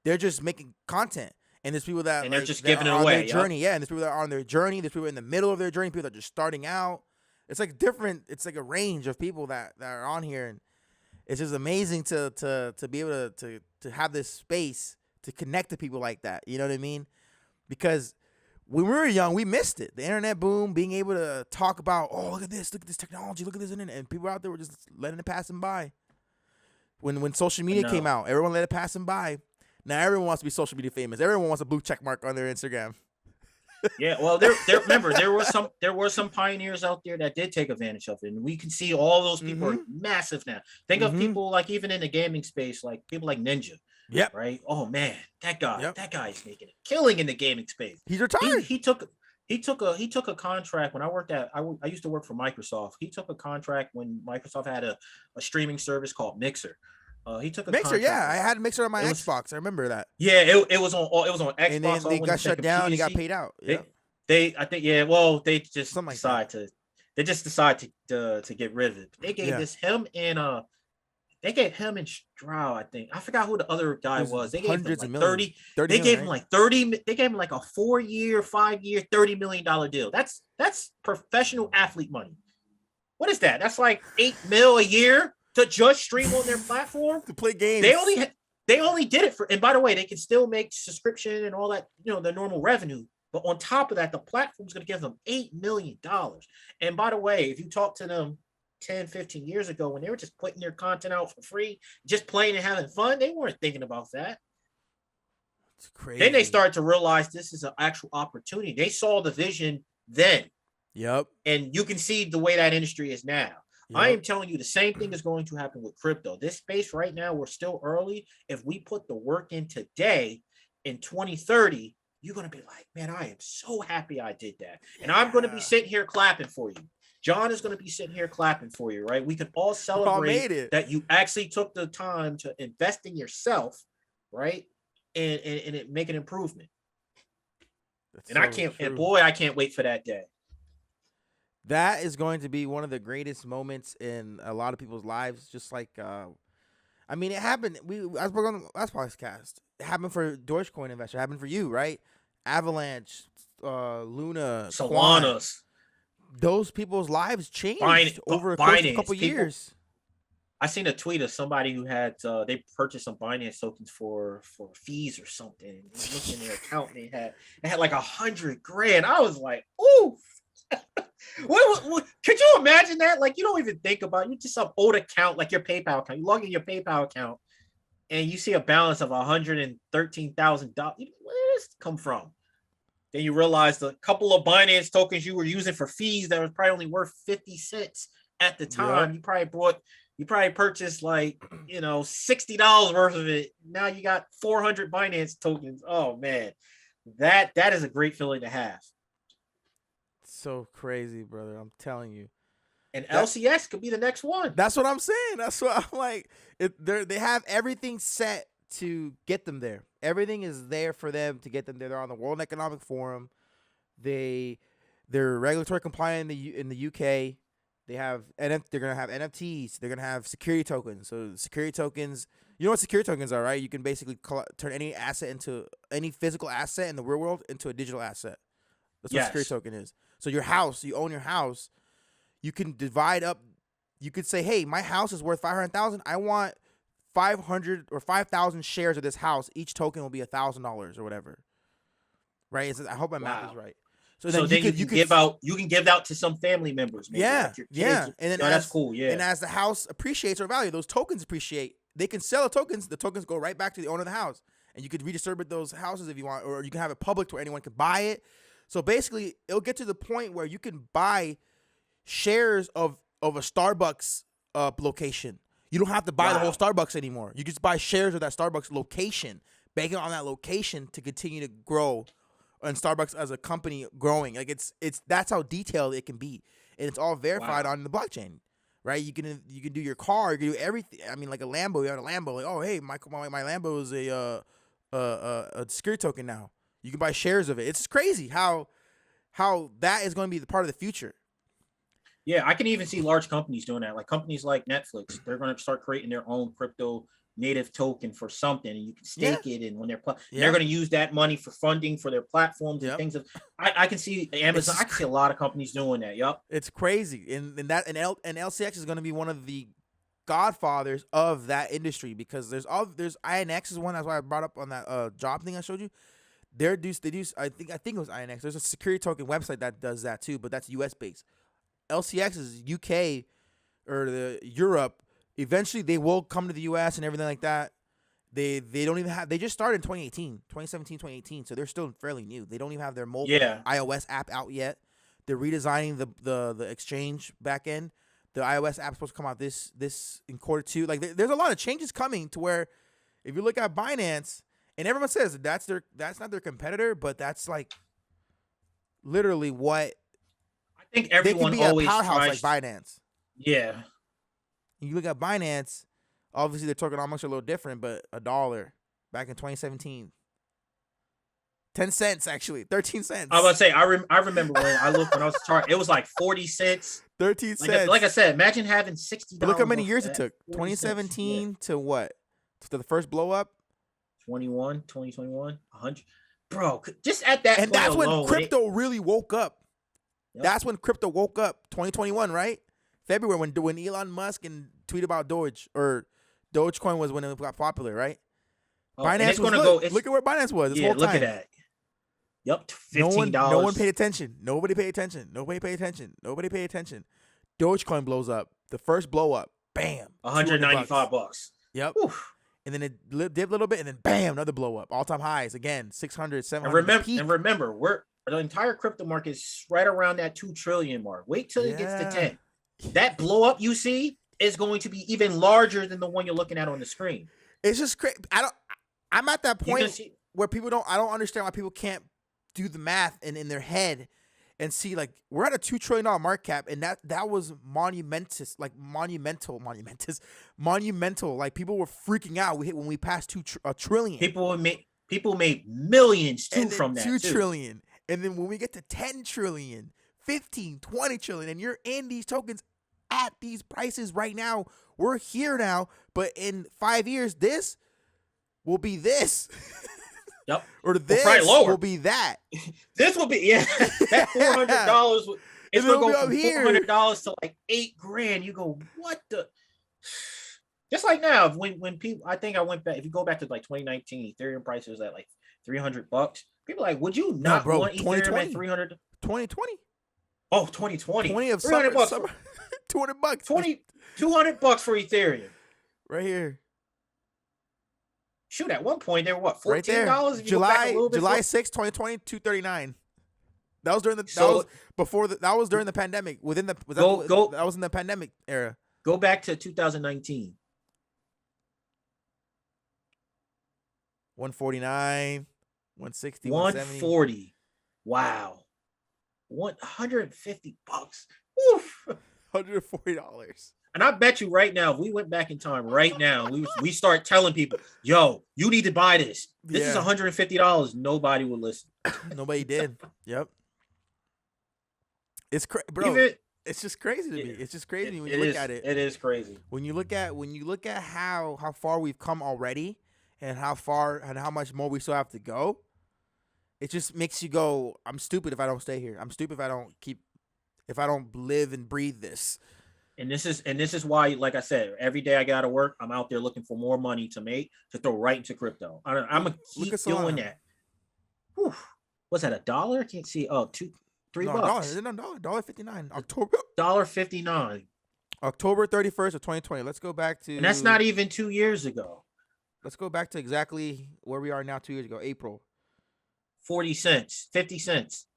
Speaker 1: They're just making content. And there's people that
Speaker 2: they're just giving it away.
Speaker 1: Their journey, and there's people that are on their journey. There's people in the middle of their journey. People that are just starting out. It's like different. It's like a range of people that are on here, and it's just amazing to be able to have this space to connect to people like that. You know what I mean? Because when we were young, we missed it. The internet boom, being able to talk about, oh, look at this technology, look at this internet, and people out there were just letting it pass them by. When social media came out, everyone let it pass them by. Now everyone wants to be social media famous. Everyone wants a blue check mark on their Instagram.
Speaker 2: Yeah, well, remember there were some pioneers out there that did take advantage of it, and we can see all those people are massive now. Think of people like even in the gaming space, like people like Ninja.
Speaker 1: Yep.
Speaker 2: Right. Oh man, that guy is making a killing in the gaming space.
Speaker 1: He's retired.
Speaker 2: He took a contract when I used to work for Microsoft. He took a contract when Microsoft had a streaming service called Mixer. He took a
Speaker 1: Mixer,
Speaker 2: contract.
Speaker 1: I had Mixer on my Xbox. I remember that.
Speaker 2: Yeah, it was on Xbox.
Speaker 1: And then they got shut down. And he got paid out. Yeah.
Speaker 2: They just decided to get rid of it. They gave they gave him and Stroud, I think. I forgot who the other guy was. They gave him like 30. They gave him like 30. They gave him like a 4-year, 5-year, $30 million deal. That's professional athlete money. What is that? That's like $8 million a year to just stream on their platform
Speaker 1: to play games.
Speaker 2: They only did it for, and by the way, they can still make subscription and all that, the normal revenue. But on top of that, the platform's going to give them $8 million. And by the way, if you talk to them 10, 15 years ago, when they were just putting their content out for free, just playing and having fun, they weren't thinking about that.
Speaker 1: It's crazy.
Speaker 2: Then they started to realize this is an actual opportunity. They saw the vision then.
Speaker 1: Yep.
Speaker 2: And you can see the way that industry is now.
Speaker 1: Yep.
Speaker 2: I am telling you, the same thing is going to happen with crypto. This space right now, we're still early. If we put the work in today, in 2030, you're going to be like, man, I am so happy I did that. And I'm going to be sitting here clapping for you. John is going to be sitting here clapping for you, right? We can all celebrate that you actually took the time to invest in yourself, right? And it make an improvement. That's and so I can't, true. And boy, I can't wait for that day.
Speaker 1: That is going to be one of the greatest moments in a lot of people's lives. Just like, I mean, it happened. I spoke on the last podcast. It happened for Dogecoin investor. It happened for you, right? Avalanche, Luna,
Speaker 2: Solana's.
Speaker 1: Those people's lives changed over a course of a couple years.
Speaker 2: I seen a tweet of somebody who had they purchased some Binance tokens for fees or something. And looked in their account and they had like $100,000. I was like, ooh. What, could you imagine that? Like, you don't even think about you just some old account, like your PayPal account. You log in your PayPal account and you see a balance of $113,000. Where did this come from? Then you realize the couple of Binance tokens you were using for fees that was probably only worth 50 cents at the time. Yeah. You probably purchased like, $60 worth of it. Now you got 400 Binance tokens. Oh man, that is a great feeling to have.
Speaker 1: So crazy, brother. I'm telling you.
Speaker 2: And LCX could be the next one.
Speaker 1: That's what I'm saying. That's what I'm like. They have everything set to get them there. Everything is there for them to get them there. They're on the World Economic Forum. They're regulatory compliant in the UK. They're gonna have NFTs. They're gonna have security tokens. So security tokens, you know what security tokens are, right? You can basically turn any physical asset in the real world into a digital asset. That's what security token is. So your house, you own your house. You can divide up. You could say, hey, my house is worth $500,000. I want 500 or 5,000 shares of this house. Each token will be $1,000 or whatever. Right? I hope my math is right. So then you can give out to some family members. Maybe, yeah,
Speaker 2: like your kids.
Speaker 1: Yeah. And then
Speaker 2: that's cool. Yeah.
Speaker 1: And as the house appreciates or value, those tokens appreciate. They can sell the tokens. The tokens go right back to the owner of the house, and you could redistribute those houses if you want, or you can have it public to where anyone can buy it. So basically, it'll get to the point where you can buy shares of a Starbucks location. You don't have to buy the whole Starbucks anymore. You just buy shares of that Starbucks location, banking on that location to continue to grow, and Starbucks as a company growing. Like it's that's how detailed it can be, and it's all verified on the blockchain, right? You can do your car, you can do everything. I mean, like a Lambo, you have a Lambo. Like, oh hey, my Lambo is a security token now. You can buy shares of it. It's crazy how that is going to be the part of the future.
Speaker 2: Yeah, I can even see large companies doing that. Like companies like Netflix, they're going to start creating their own crypto native token for something, and you can stake it. And when they're going to use that money for funding for their platforms and things. I can see Amazon. I can see a lot of companies doing that. Yep,
Speaker 1: it's crazy, and LCX is going to be one of the godfathers of that industry because there's INX is one. That's why I brought up on that job thing I showed you. They do. I think it was INX. There's a security token website that does that too, but that's US based. LCX is UK or the Europe. Eventually, they will come to the US and everything like that. They don't even have. They just started in 2017, 2018. So they're still fairly new. They don't even have their mobile iOS app out yet. They're redesigning the exchange backend. The iOS app is supposed to come out this in Q2. Like there's a lot of changes coming to where if you look at Binance. And everyone says that's not their competitor, but that's like literally what
Speaker 2: I think everyone
Speaker 1: they can be
Speaker 2: always
Speaker 1: a powerhouse
Speaker 2: tries
Speaker 1: like Binance.
Speaker 2: Yeah.
Speaker 1: You look at Binance, obviously their tokenomics are a little different, but $1 back in 2017. 10 cents actually, 13 cents.
Speaker 2: I was about to say I remember when I looked when I was charting, it was like 40 cents.
Speaker 1: 13 cents.
Speaker 2: Like I said, imagine having $60.
Speaker 1: But look how many years it took. 2017 to what? To the first blow up?
Speaker 2: 2021, 100, bro. Just at that,
Speaker 1: and
Speaker 2: point
Speaker 1: that's
Speaker 2: alone,
Speaker 1: when crypto really woke up. Yep. That's when crypto woke up. 2021, right? February when Elon Musk and tweet about Doge or Dogecoin was when it got popular, right? Binance was look at where Binance was this whole time.
Speaker 2: Look at that. Yep, $15.
Speaker 1: No one paid attention. Nobody paid attention. Dogecoin blows up. The first blow up, bam,
Speaker 2: $195.
Speaker 1: Yep.
Speaker 2: Oof.
Speaker 1: and then it dipped a little bit, and then bam, another blow up. All time highs again, 600, 700.
Speaker 2: And remember, the entire crypto market is right around that 2 trillion mark. Wait till it gets to 10. That blow up you see is going to be even larger than the one you're looking at on the screen.
Speaker 1: It's just crazy. I'm at that point where I don't understand why people can't do the math in their head and see, like, we're at a $2 trillion market cap, and that was monumental. Like, people were freaking out when we passed $2 trillion.
Speaker 2: People made millions too from that.
Speaker 1: 2 trillion. And then when we get to 10 trillion, 15, 20 trillion, and you're in these tokens at these prices right now, we're here now, but in 5 years, this will be this.
Speaker 2: Yep.
Speaker 1: Or this will be that.
Speaker 2: This will be, that $400 it's going to go from $400 to like $8,000. You go, what the? Just like now, when people, I think I went back, if you go back to like 2019, Ethereum price was at like $300. People are like, would you not want Ethereum at 300?
Speaker 1: 2020.
Speaker 2: Oh, 2020.
Speaker 1: 20 of
Speaker 2: $300.
Speaker 1: Summer. $200.
Speaker 2: 200 for Ethereum.
Speaker 1: Right here.
Speaker 2: Shoot, at one point they were what, $14?
Speaker 1: Right July 6th, 2020, $239. That was during that was during the pandemic. That was in the pandemic era.
Speaker 2: Go back to 2019.
Speaker 1: 149, 160,
Speaker 2: 140. Wow. $150. Woof.
Speaker 1: $140.
Speaker 2: And I bet you right now, if we went back in time right now, we start telling people, yo, you need to buy this. This is $150. Nobody would listen.
Speaker 1: Nobody did. Yep. It's bro. It's just crazy to me. It's just crazy when you look at it.
Speaker 2: It is crazy.
Speaker 1: When you look at how far we've come already, and how much more we still have to go, it just makes you go, I'm stupid if I don't stay here. I'm stupid if I don't live and breathe this.
Speaker 2: And this is why, like I said, every day I get out of work, I'm out there looking for more money to throw right into crypto. I'm gonna keep doing that. Whew. What's that? $1? I can't see. Oh, $3.
Speaker 1: $1.59. October.
Speaker 2: $1.59.
Speaker 1: October 31st of 2020. Let's go back to.
Speaker 2: And that's not even 2 years ago.
Speaker 1: Let's go back to exactly where we are now. 2 years ago, April.
Speaker 2: 40 cents, 50 cents.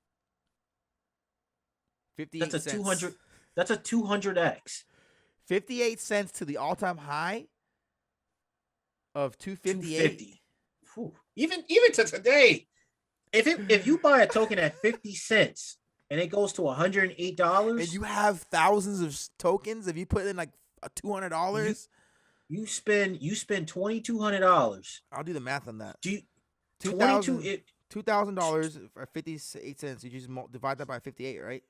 Speaker 1: 58
Speaker 2: cents.
Speaker 1: That's a 200.
Speaker 2: That's a 200x.
Speaker 1: 58 cents to the all-time high of 258.
Speaker 2: Even to today, if you buy a token at 50 cents and it goes to $108,
Speaker 1: and you have thousands of tokens, if you put in like $200,
Speaker 2: you spend $2,200.
Speaker 1: I'll do the math on that. $2,000 for 58 cents. You just divide that by 58, right?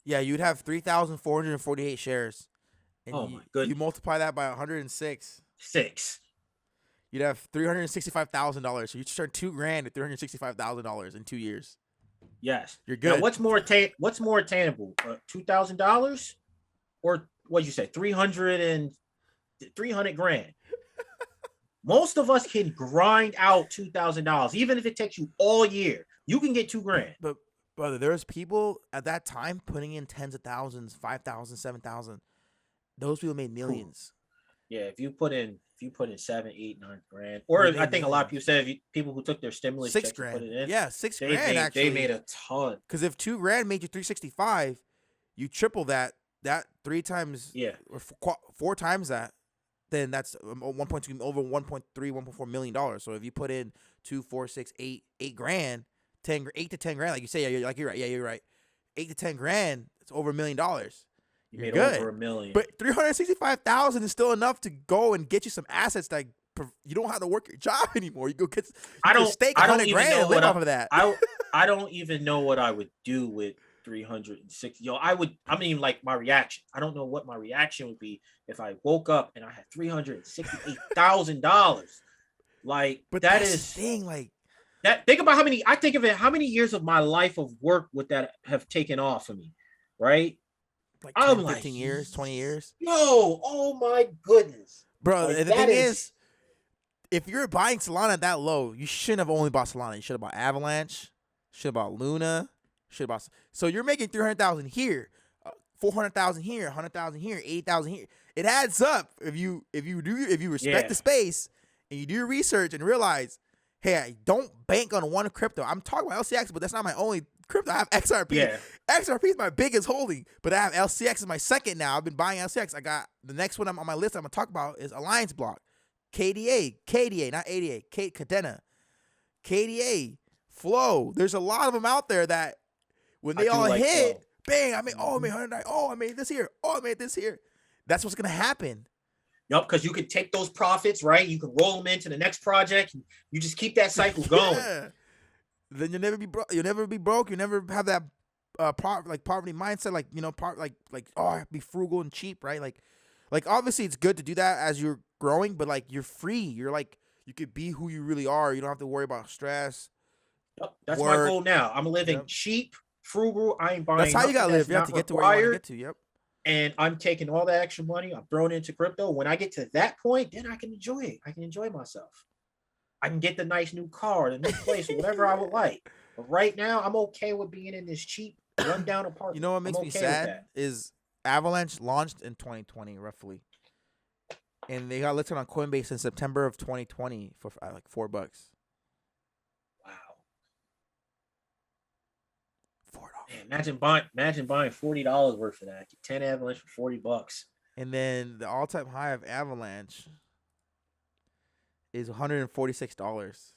Speaker 1: Yeah, you'd have 3,448 shares. And
Speaker 2: my goodness.
Speaker 1: You multiply that by 106. You'd have $365,000. So you just turn $2,000 to $365,000 in 2 years.
Speaker 2: Yes,
Speaker 1: you're good.
Speaker 2: Now, what's more attainable? $2,000 or what'd you say? 300 grand. Most of us can grind out $2,000, even if it takes you all year. You can get $2,000.
Speaker 1: But brother, there's people at that time putting in tens of thousands, 5,000, 7,000. Those people made millions.
Speaker 2: Yeah, if you put in 7, 8, 9 grand, or I think a lot of people said people who took their stimulus checks
Speaker 1: $6,000.
Speaker 2: Put it in,
Speaker 1: yeah, $6,000 actually.
Speaker 2: They made a ton.
Speaker 1: Because if $2,000 made you 365, you triple that 3 times.
Speaker 2: Yeah,
Speaker 1: or 4 times that. Then that's 1.2 over 1.3, $1.4 million. So if you put in 2, 4, 6, 8 grand, 8 to 10 grand, like you say, you're right. Yeah, you're right. 8 to 10 grand, it's over $1 million. You're good.
Speaker 2: Over $1 million.
Speaker 1: But 365,000 is still enough to go and get you some assets that you don't have to work your job anymore. You go get stake $100 grand and live off of that.
Speaker 2: I don't even know what I would do with 360. Like my reaction. I don't know what my reaction would be if I woke up and I had $368,000. Like,
Speaker 1: but
Speaker 2: that
Speaker 1: that's
Speaker 2: is
Speaker 1: the thing. Like
Speaker 2: that. Think about how many years of my life of work would that have taken off of me, right?
Speaker 1: Like 10, 15 years, 20 years.
Speaker 2: No, oh my goodness,
Speaker 1: bro. Like, the thing is, if you're buying Solana that low, you shouldn't have only bought Solana. You should have bought Avalanche. Should have bought Luna. So you're making 300,000 here. 400,000 here, 100,000 here, 80,000 here. It adds up if you respect the space and you do your research and realize, hey, I don't bank on one crypto. I'm talking about LCX, but that's not my only crypto. I have XRP.
Speaker 2: Yeah.
Speaker 1: XRP is my biggest holding, but I have LCX as my second now. I've been buying LCX. I got the next one on my list I'm gonna talk about is Alliance Block, KDA, not ADA, Cadena, KDA, Flow. There's a lot of them out there that when they all like hit, Flow. Bang! I made I made 100. Oh, I made this here. Oh, I made this here. That's what's gonna happen.
Speaker 2: Yup, because you could take those profits, right? You can roll them into the next project. You just keep that cycle going.
Speaker 1: Yeah. Then you'll never be broke. You'll never be broke. You never have that poverty mindset. Like, you know, oh, I have to be frugal and cheap, right? Like obviously it's good to do that as you're growing, but like you're free. You're like you could be who you really are. You don't have to worry about stress.
Speaker 2: Yep, that's my goal now. I'm living cheap, frugal. I ain't buying.
Speaker 1: That's how you gotta live. You have to get to where you want to get to. Yep.
Speaker 2: And I'm taking all that extra money, I'm throwing it into crypto. When I get to that point, then I can enjoy it. I can enjoy myself. I can get the nice new car, the new place, whatever I would like. But right now, I'm okay with being in this cheap, rundown apartment.
Speaker 1: You know what makes me sad is Avalanche launched in 2020, roughly. And they got listed on Coinbase in September of 2020 for like $4.
Speaker 2: Wow. Man, imagine buying $40 worth of that. Get 10 Avalanche for $40.
Speaker 1: And then the all-time high of Avalanche is $146.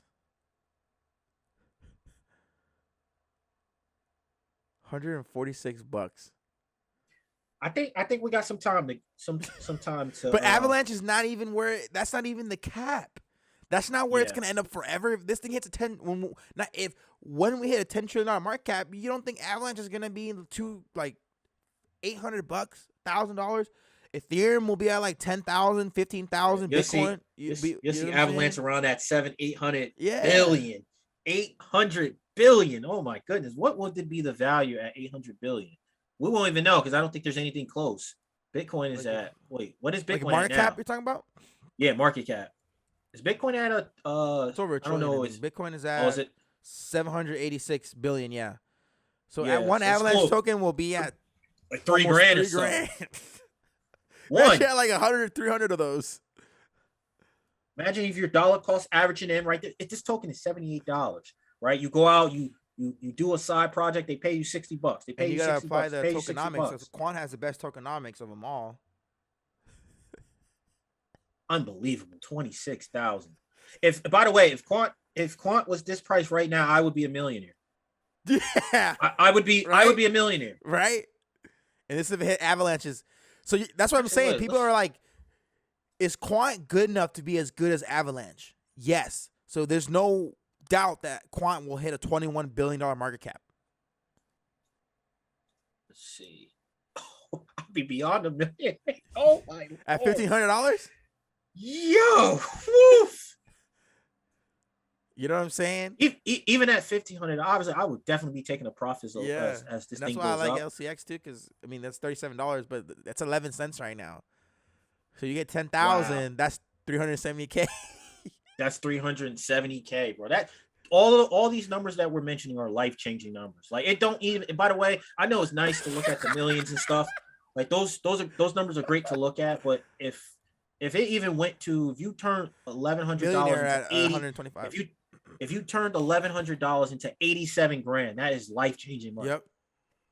Speaker 1: $146.
Speaker 2: I think we got some time to.
Speaker 1: But Avalanche is not even where. That's not even the cap. That's not where it's gonna end up forever. If this thing hits a 10, when we hit a $10 trillion market cap, you don't think Avalanche is gonna be to like $800, $1,000? Ethereum will be at like 10,000, 15,000. Bitcoin,
Speaker 2: you'll see Avalanche around that 700-800 billion, 800 billion. Oh my goodness, what would it be the value at 800 billion? We won't even know because I don't think there's anything close. Bitcoin is at what is Bitcoin
Speaker 1: like market
Speaker 2: at now?
Speaker 1: Cap? You're talking about?
Speaker 2: Yeah, market cap. Is Bitcoin at a?
Speaker 1: It's over a trillion. I don't know. Bitcoin is at.
Speaker 2: Is it
Speaker 1: 786 billion? Yeah. So at one Avalanche token will be at
Speaker 2: like $3,000 or something.
Speaker 1: One. Had like 100, 300 of those.
Speaker 2: Imagine if your dollar cost averaging in right there. This token is $78, right? You go out, you do a side project, they pay you $60. They pay you $60. You gotta apply the
Speaker 1: tokenomics. So Quant has the best tokenomics of them all.
Speaker 2: Unbelievable, 26,000. If by the way, if Quant was this price right now, I would be a millionaire.
Speaker 1: Yeah,
Speaker 2: I would be. Right? I would be a millionaire.
Speaker 1: Right. And this is hit Avalanches. So that's what I'm saying. People are like, is Quant good enough to be as good as Avalanche? Yes. So there's no doubt that Quant will hit a $21 billion market cap.
Speaker 2: Let's see. Oh, I'll be beyond a million. Oh my!
Speaker 1: At $1,500?
Speaker 2: Yo, woof.
Speaker 1: You know what I'm saying?
Speaker 2: Even at $1,500, I would definitely be taking a profit as this thing goes up.
Speaker 1: That's why I like LCX too, because I mean that's $37, but that's 11 cents right now. So you get 10,000. Wow. That's $370K.
Speaker 2: That's $370K, bro. That all these numbers that we're mentioning are life-changing numbers. Like it don't even. And by the way, I know it's nice to look at the millions and stuff. Like those numbers are great to look at, but if it even went to, if you turned $1,100 into
Speaker 1: 125,
Speaker 2: if you turned $1,100 into 87 grand, that is life-changing money.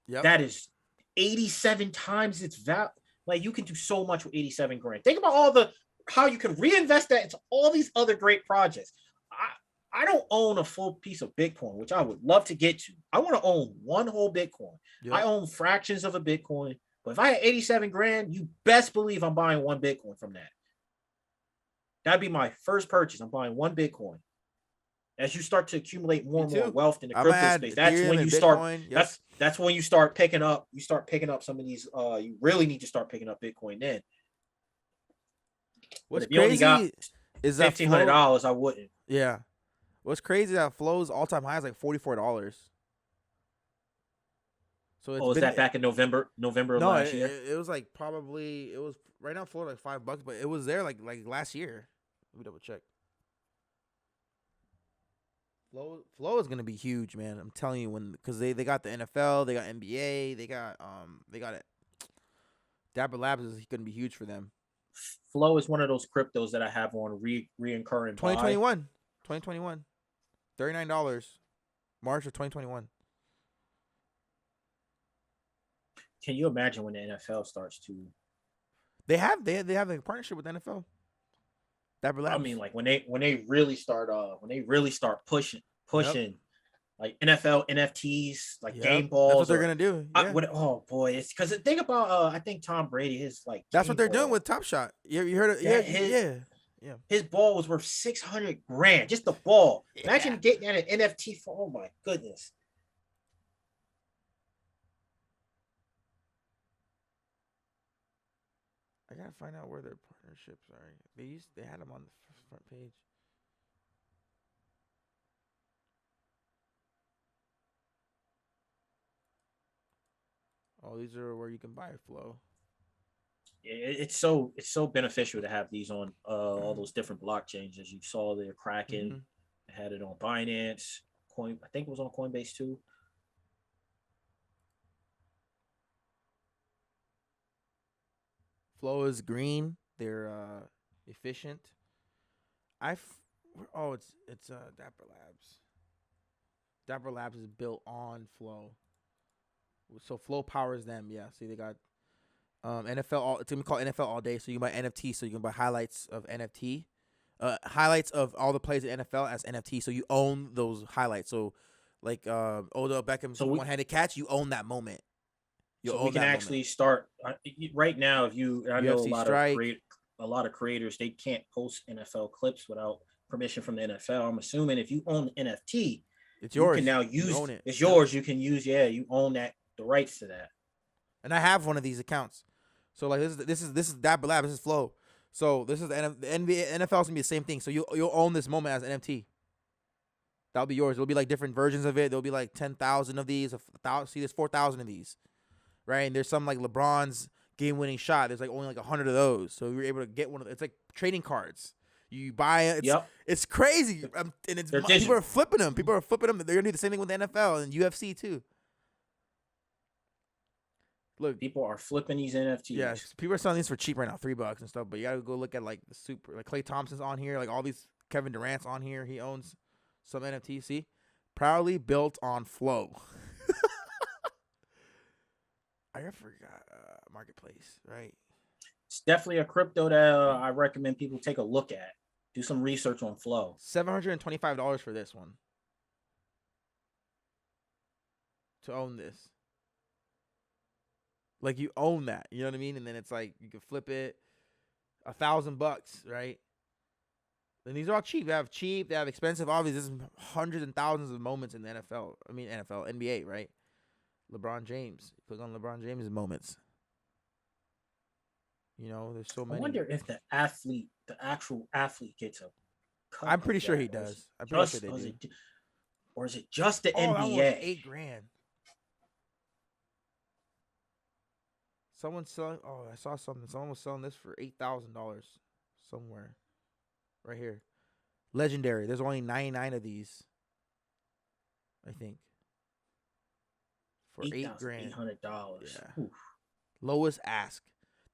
Speaker 1: Yep.
Speaker 2: That is 87 times its value. Like you can do so much with 87 grand. Think about how you can reinvest that into all these other great projects. I don't own a full piece of Bitcoin, which I would love to get to. I want to own one whole Bitcoin. Yep. I own fractions of a Bitcoin. But if I had 87 grand, you best believe I'm buying one Bitcoin from that. That'd be my first purchase. I'm buying one Bitcoin. As you start to accumulate more and more wealth in the crypto space, that's when you start. That's when you start picking up. You start picking up some of these. You really need to start picking up Bitcoin then.
Speaker 1: What's crazy is that
Speaker 2: $1,500. I wouldn't.
Speaker 1: Yeah. What's crazy that Flow's all-time high is like $44. So
Speaker 2: was that back in November of last year?
Speaker 1: It was like probably right now Flow like $5, but it was there like last year. Let me double check. Flow is gonna be huge, man. I'm telling you, because they got the NFL, they got NBA, they got it. Dapper Labs is going to be huge for them.
Speaker 2: Flow is one of those cryptos that I have on reoccurring
Speaker 1: 2021. 2021. $39. March of 2021.
Speaker 2: Can you imagine when the NFL starts to?
Speaker 1: They have a partnership with the NFL. Dapper Labs.
Speaker 2: I mean, like when they really start pushing like NFL NFTs, like game balls.
Speaker 1: That's what they're gonna do. Yeah.
Speaker 2: Oh boy, it's because the thing about I think Tom Brady, his like
Speaker 1: that's what they're doing with Top Shot. You heard it? Yeah.
Speaker 2: His ball was worth $600,000, just the ball. Yeah. Imagine getting that an NFT for. Oh my goodness.
Speaker 1: I gotta find out where their partnerships are. They had them on the front page. Oh, these are where you can buy Flow.
Speaker 2: It's so beneficial to have these on all those different blockchains. As you saw, they're Kraken. Had it on Binance, I think it was on Coinbase too.
Speaker 1: Flow is green. They're efficient. It's Dapper Labs. Dapper Labs is built on Flow. So Flow powers them. Yeah. See, they got NFL. It's gonna be called NFL All Day. So you can buy NFT. So you can buy highlights of NFT, highlights of all the plays in NFL as NFT. So you own those highlights. So like Odell Beckham's one-handed catch, you own that moment.
Speaker 2: So we can actually start right now. If you, I know a lot of creators, they can't post NFL clips without permission from the NFL. I'm assuming if you own the NFT,
Speaker 1: it's yours.
Speaker 2: You can now use it. It's yours. You can use. Yeah, you own the rights to that.
Speaker 1: And I have one of these accounts. So like this is Dapper Lab. This is Flow. So this is the NBA. NFL's gonna be the same thing. So you'll own this moment as an NFT. That'll be yours. It'll be like different versions of it. There'll be like 10,000 of these. See, there's 4,000 of these. Right, and there's some like LeBron's game-winning shot. There's like only like 100 of those, so we were able to get one of. It's like trading cards. You buy it. It's crazy, and people are flipping them. People are flipping them. They're gonna do the same thing with the NFL and UFC too. Look,
Speaker 2: people are flipping these NFTs.
Speaker 1: Yeah, people are selling these for cheap right now, $3 and stuff. But you gotta go look at like the super, like Klay Thompson's on here, like all these Kevin Durant's on here. He owns some NFTs. See, proudly built on Flow. I forgot Marketplace, right?
Speaker 2: It's definitely a crypto that I recommend people take a look at. Do some research on Flow.
Speaker 1: $725 for this one. To own this. Like you own that, you know what I mean? And then it's like you can flip it $1,000, right? And these are all cheap. They have expensive. Obviously, there's hundreds and thousands of moments in the NFL. I mean NBA, right? LeBron James. Click on LeBron James' moments. You know, there's so many.
Speaker 2: I wonder if the actual athlete gets a cut.
Speaker 1: I'm pretty sure he does. I'm pretty sure they do.
Speaker 2: Or is it just the NBA?
Speaker 1: That was $8,000. Someone's selling. Oh, I saw something. Someone was selling this for $8,000 somewhere. Right here. Legendary. There's only 99 of these. I think. For $8,000.
Speaker 2: $800.
Speaker 1: Yeah. Lowest ask.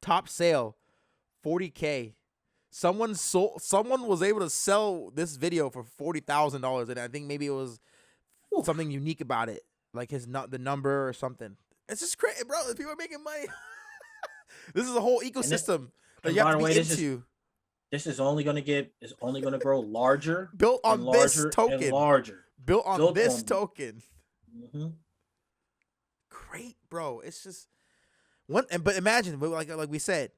Speaker 1: Top sale. $40,000. Someone was able to sell this video for $40,000, and I think maybe it was something unique about it, like the number or something. It's just crazy, bro. People are making money. This is a whole ecosystem that you have to be into.
Speaker 2: This is only going to grow larger.
Speaker 1: Built on this token.
Speaker 2: And larger.
Speaker 1: Built on this token.
Speaker 2: Mm-hmm.
Speaker 1: Great, bro. It's just but imagine, like we said,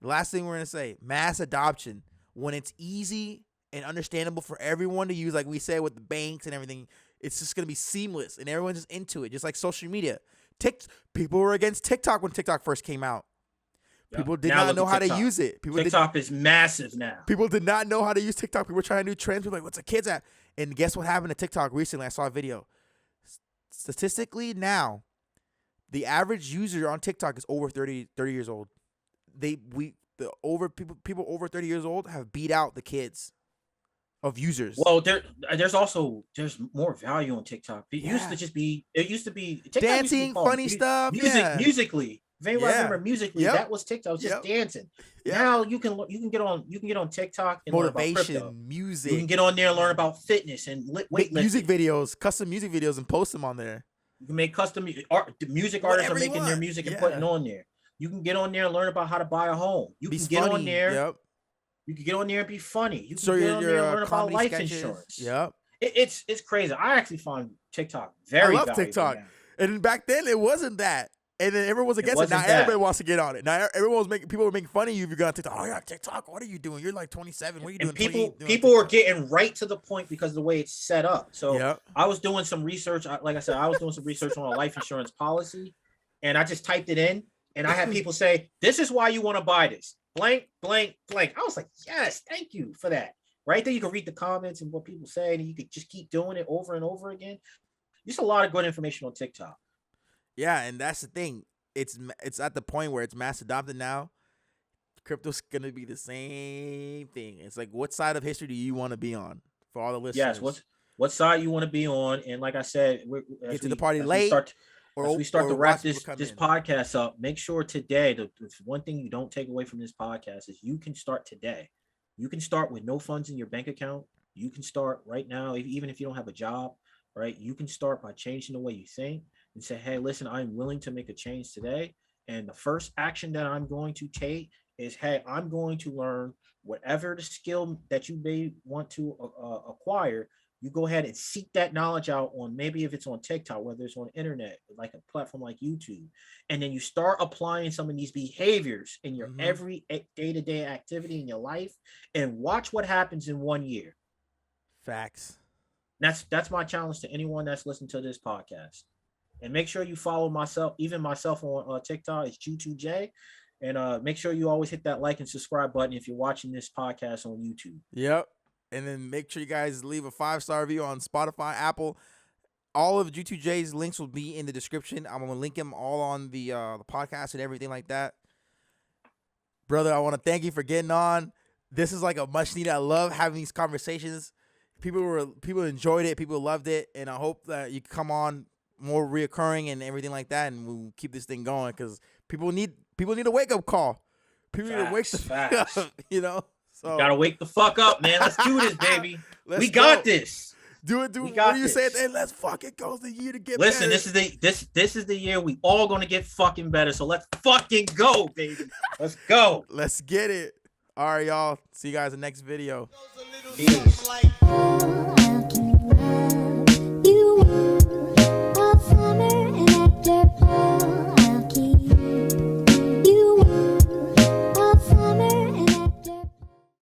Speaker 1: the last thing we're gonna say, mass adoption. When it's easy and understandable for everyone to use, like we said with the banks and everything, it's just gonna be seamless and everyone's just into it, just like social media. People were against TikTok when TikTok first came out. People did not know how to use it.
Speaker 2: TikTok is massive now.
Speaker 1: People did not know how to use TikTok. People were trying to do trends. People were like, what's a kids app? And guess what happened to TikTok recently? I saw a video. Statistically now, the average user on TikTok is over 30 years old. People over 30 years old have beat out the kids of users.
Speaker 2: Well, there's more value on TikTok. It used to be TikTok
Speaker 1: dancing, funny stuff,
Speaker 2: musically. If anybody remember Musically, that was TikTok. I was just dancing. Now you can get on TikTok and
Speaker 1: motivation,
Speaker 2: learn about crypto.
Speaker 1: music.
Speaker 2: You can get on there and learn about fitness and weightlifting.
Speaker 1: Music videos, custom music videos, and post them on there.
Speaker 2: You can make custom art. The music artists are making their music and putting on there. You can get on there and learn about how to buy a home. You can get on there.
Speaker 1: Yep.
Speaker 2: You can get on there and be funny. You can get on there and learn about life insurance.
Speaker 1: Yep.
Speaker 2: It's crazy. I actually find TikTok very valuable. I love TikTok.
Speaker 1: Now. And back then it wasn't that. And then everyone was against it. Now everybody wants to get on it. Now everyone was people were making fun of you if you got on TikTok. Oh yeah, TikTok. What are you doing? You're like 27. What are you doing?
Speaker 2: People were getting right to the point because of the way it's set up. So I was doing some research. Like I said, I was doing some research on a life insurance policy, and I just typed it in, and I had people say, "This is why you want to buy this." Blank, blank, blank. I was like, "Yes, thank you for that." Right there, you can read the comments and what people say, and you could just keep doing it over and over again. There's a lot of good information on TikTok.
Speaker 1: Yeah, and that's the thing. It's at the point where it's mass adopted now. Crypto's gonna be the same thing. It's like, what side of history do you want to be on? For all the listeners,
Speaker 2: yes. What side you want to be on? And like I said,
Speaker 1: get to the party late.
Speaker 2: As we start to wrap this podcast up, make sure today, the one thing you don't take away from this podcast is you can start today. You can start with no funds in your bank account. You can start right now, even if you don't have a job, right? You can start by changing the way you think and say, hey, listen, I'm willing to make a change today. And the first action that I'm going to take is, hey, I'm going to learn whatever the skill that you may want to acquire. You go ahead and seek that knowledge out on, maybe if it's on TikTok, whether it's on internet, like a platform like YouTube, and then you start applying some of these behaviors in your every day-to-day activity in your life, and watch what happens in 1 year.
Speaker 1: Facts.
Speaker 2: That's my challenge to anyone that's listening to this podcast. And make sure you follow myself on TikTok. It's Q2J. And make sure you always hit that like and subscribe button if you're watching this podcast on YouTube.
Speaker 1: Yep. And then make sure you guys leave a 5-star review on Spotify, Apple. All of G2J's links will be in the description. I'm going to link them all on the podcast and everything like that. Brother, I want to thank you for getting on. This is like a much needed. I love having these conversations. People enjoyed it. People loved it. And I hope that you come on more reoccurring and everything like that. And we'll keep this thing going because people need a wake-up call. People need to wake the fuck up, you know? So
Speaker 2: you gotta wake the fuck up, man. Let's do this, baby. We got this.
Speaker 1: Do it. What do you say at the end? Let's fucking go. The year to get better.
Speaker 2: Listen, this is the year we all gonna get fucking better. So let's fucking go, baby. Let's go.
Speaker 1: Let's get it. All right, y'all. See you guys in the next video.
Speaker 2: Peace.